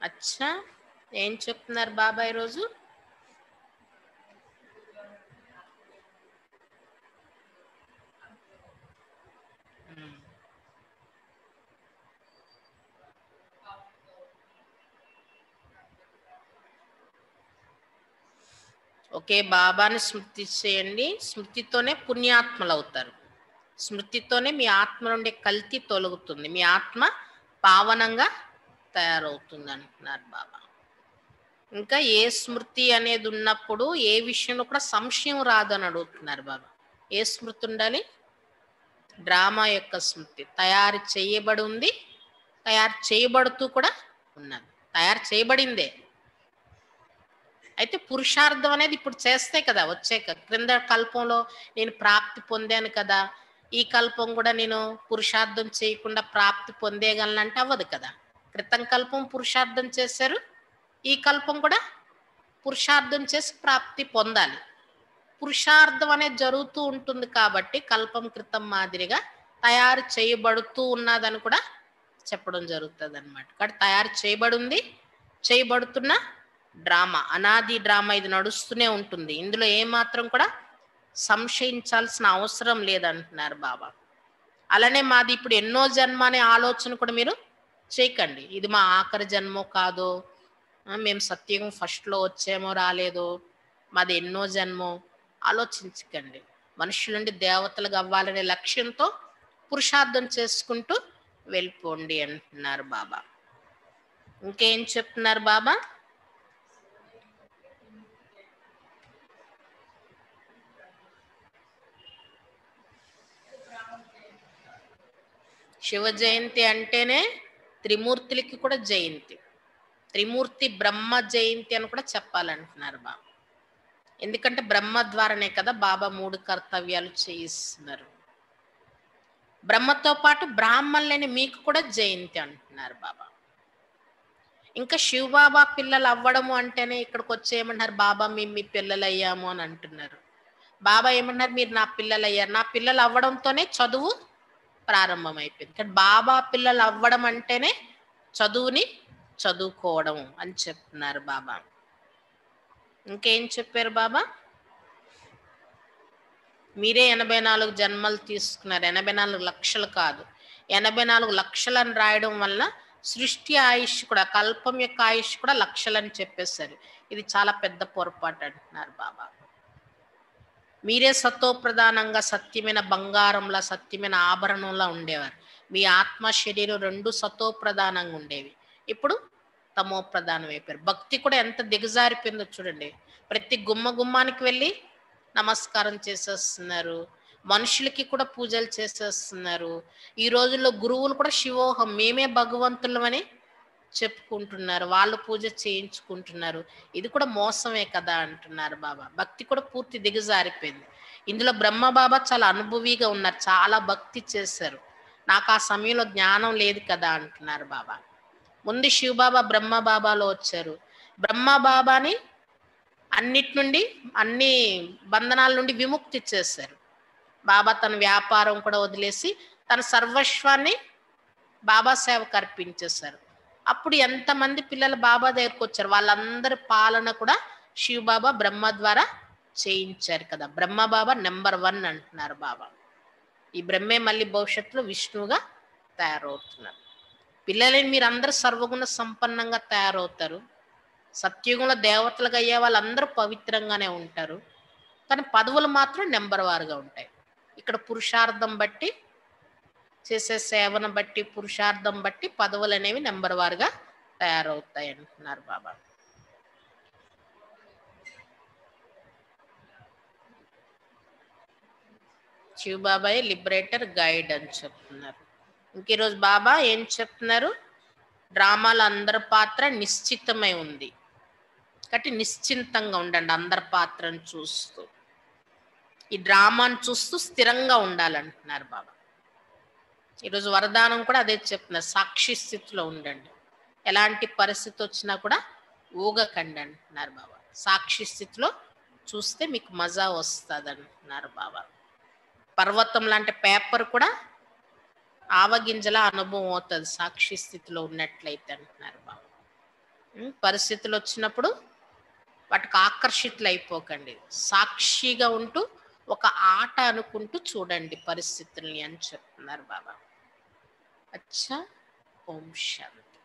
అచ్చా, ఏం చెప్తున్నారు బాబా ఈరోజు? ఒకే బాబాని స్మృతి చేయండి, స్మృతితోనే పుణ్యాత్మలు అవుతారు. స్మృతితోనే మీ ఆత్మ నుండి కల్తీ తొలగుతుంది, మీ ఆత్మ పావనంగా తయారవుతుంది అంటున్నారు బాబా. ఇంకా ఏ స్మృతి అనేది ఉన్నప్పుడు ఏ విషయంలో కూడా సంశయం రాదని అడుగుతున్నారు బాబా. ఏ స్మృతి ఉండాలి? డ్రామా యొక్క స్మృతి. తయారు చేయబడి ఉంది, తయారు చేయబడుతూ కూడా ఉన్నది. తయారు చేయబడిందే. అయితే పురుషార్థం అనేది ఇప్పుడు చేస్తే కదా వచ్చే క్రింద కల్పంలో నేను ప్రాప్తి పొందాను కదా, ఈ కల్పం కూడా నేను పురుషార్థం చేయకుండా ప్రాప్తి పొందేయగలనంటే అవ్వదు కదా. క్రితం కల్పం పురుషార్థం చేశారు, ఈ కల్పం కూడా పురుషార్థం చేసి ప్రాప్తి పొందాలి. పురుషార్థం అనేది జరుగుతూ ఉంటుంది కాబట్టి కల్పం క్రితం మాదిరిగా తయారు చేయబడుతూ ఉన్నదని కూడా చెప్పడం జరుగుతుంది అనమాట. కాబట్టి తయారు చేయబడింది, చేయబడుతున్న డ్రామా, అనాది డ్రామా ఇది నడుస్తూనే ఉంటుంది. ఇందులో ఏమాత్రం కూడా సంశయించాల్సిన అవసరం లేదంటున్నారు బాబా. అలానే మాది ఇప్పుడు ఎన్నో జన్మ అనే ఆలోచన కూడా మీరు చేయకండి. ఇది మా ఆఖరి జన్మో కాదో, మేము సత్యుగం ఫస్ట్లో వచ్చేమో రాలేదో, మాది ఎన్నో జన్మో ఆలోచించకండి. మనుషుల నుండి దేవతలుగా అవ్వాలనే లక్ష్యంతో పురుషార్థం చేసుకుంటూ వెళ్ళిపోండి అంటున్నారు బాబా. ఇంకేం చెప్తున్నారు బాబా? శివ జయంతి అంటేనే త్రిమూర్తులకి కూడా జయంతి. త్రిమూర్తి బ్రహ్మ జయంతి అని కూడా చెప్పాలంటున్నారు బాబా. ఎందుకంటే బ్రహ్మ ద్వారానే కదా బాబా 3 కర్తవ్యాలు చేయిస్తున్నారు. బ్రహ్మతో పాటు బ్రాహ్మణులని మీకు కూడా జయంతి అంటున్నారు బాబా. ఇంకా శివబాబా పిల్లలు అవ్వడము అంటేనే ఇక్కడికి వచ్చి ఏమన్నారు, బాబా మేము మీ పిల్లలు అయ్యాము అని అంటున్నారు. బాబా ఏమన్నారు, మీరు నా పిల్లలు అయ్యారు. నా పిల్లలు అవ్వడంతోనే చదువు ప్రారంభమైపోయింది. కానీ బాబా పిల్లలు అవ్వడం అంటేనే చదువుని చదువుకోవడం అని చెప్తున్నారు బాబా. ఇంకేం చెప్పారు బాబా? మీరే 84 జన్మలు తీసుకున్నారు. 84 లక్షలు కాదు, 84 లక్షలని రాయడం వల్ల సృష్టి ఆయుష్ కూడా, కల్పం యొక్క ఆయుష్ కూడా లక్షలని చెప్పేశారు. ఇది చాలా పెద్ద పొరపాటు అంటున్నారు బాబా. మీరే సతో ప్రధానంగా సత్యమైన బంగారంలా, సత్యమైన ఆభరణంలా ఉండేవారు. మీ ఆత్మ శరీరం 2 సతో ప్రధానంగా ఉండేవి, ఇప్పుడు తమో ప్రధానం అయిపోయారు. భక్తి కూడా ఎంత దిగజారిపోయిందో చూడండి. ప్రతి గుమ్మానికి వెళ్ళి నమస్కారం చేసేస్తున్నారు, మనుషులకి కూడా పూజలు చేసేస్తున్నారు. ఈ రోజుల్లో గురువులు కూడా శివోహం, మేమే భగవంతులమని చెప్పుకుంటున్నారు, వాళ్ళు పూజ చేయించుకుంటున్నారు. ఇది కూడా మోసమే కదా అంటున్నారు బాబా. భక్తి కూడా పూర్తి దిగజారిపోయింది. ఇందులో బ్రహ్మ బాబా చాలా అనుభవిగా ఉన్నారు, చాలా భక్తి చేశారు. నాకు ఆ సమయంలో జ్ఞానం లేదు కదా అంటున్నారు బాబా. ముందు శివబాబా బ్రహ్మ బాబాలో వచ్చారు. బ్రహ్మ బాబాని అన్నిటి నుండి, అన్ని బంధనాల నుండి విముక్తి చేశారు. బాబా తన వ్యాపారం కూడా వదిలేసి తన సర్వస్వాన్ని బాబా సేవకు అర్పించేశారు. అప్పుడు ఎంతమంది పిల్లలు బాబా దగ్గరకు వచ్చారు, వాళ్ళందరి పాలన కూడా శివబాబా బ్రహ్మ ద్వారా చేయించారు కదా. బ్రహ్మ బాబా నెంబర్ 1 అంటున్నారు బాబా. ఈ బ్రహ్మే మళ్ళీ భవిష్యత్తులో విష్ణువుగా తయారవుతున్నారు. పిల్లలని మీరు అందరూ సర్వగుణ సంపన్నంగా తయారవుతారు. సత్యుగంలో దేవతలుగా అయ్యే వాళ్ళందరూ పవిత్రంగానే ఉంటారు. కానీ పదవులు మాత్రం నెంబర్ వారుగా ఉంటాయి. ఇక్కడ పురుషార్థం బట్టి, చేసే సేవను బట్టి, పురుషార్థం బట్టి పదవులు అనేవి నెంబర్ వారుగా తయారవుతాయి అంటున్నారు బాబా. శివబాబాయ్ లిబరేటర్ గైడ్ అని చెప్తున్నారు. ఇంక ఈరోజు బాబా ఏం చెప్తున్నారు, డ్రామాలో అందరి పాత్ర నిశ్చితమై ఉంది కాబట్టి నిశ్చింతంగా ఉండండి. అందరి పాత్రను చూస్తూ, ఈ డ్రామాను చూస్తూ స్థిరంగా ఉండాలంటున్నారు బాబా. ఈరోజు వరదానం కూడా అదే చెప్తున్నారు, సాక్షి స్థితిలో ఉండండి, ఎలాంటి పరిస్థితి వచ్చినా కూడా ఊగకండి అంటున్నారు బాబా. సాక్షి స్థితిలో చూస్తే మీకు మజా వస్తుంది అంటున్నారు బాబా. పర్వతం లాంటి పేపర్ కూడా ఆవగింజల అనుభవం అవుతుంది సాక్షి స్థితిలో ఉన్నట్లయితే అంటున్నారు బాబా. పరిస్థితులు వచ్చినప్పుడు వాటికి ఆకర్షితులు అయిపోకండి, సాక్షిగా ఉంటూ ఒక ఆట అనుకుంటూ చూడండి పరిస్థితుల్ని అని చెప్తున్నారు బాబా. అచ్చా, ఓం శాంతి.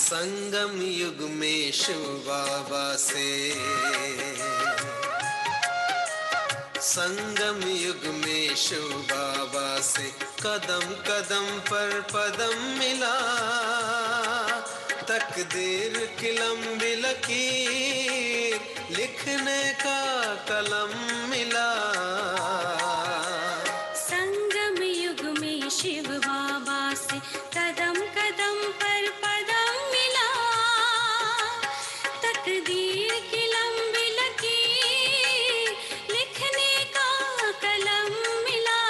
संगम युग में शिव बाबा से, संगम युग में शिव बाबा से कदम कदम पर पदम मिला, तकदीर की लंबी लकीर लिखने का कलम मिला। संगम युग में शिव बाबा से कदम कदम पर पदम मिला, तकदीर की लंबी लकीर लिखने का कलम मिला।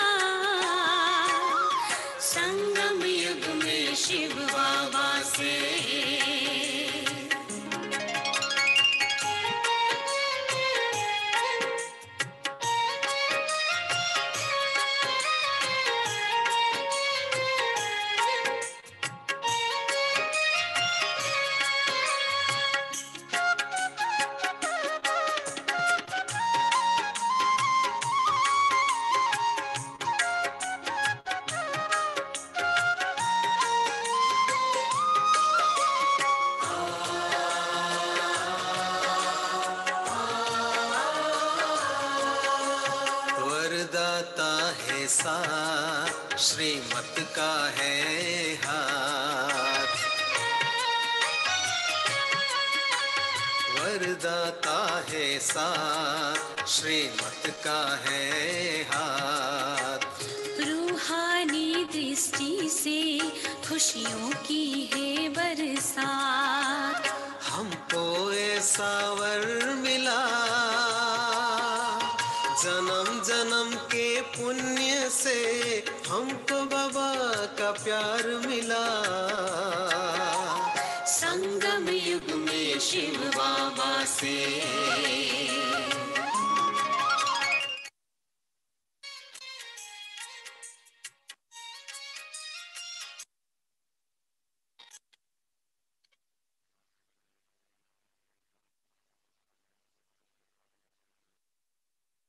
संगम युग में शिव बाबा से। वरदाता है साथ, श्रीमत का है हाथ, वरदाता है साथ, श्रीमत का है हाथ। रूहानी दृष्टि से खुशियों की है बरसात, हमको ऐसा वर मिला, जन्म जन्म के पुण्य से हमको बाबा का प्यार मिला। संगम युग में शिव बाबा से।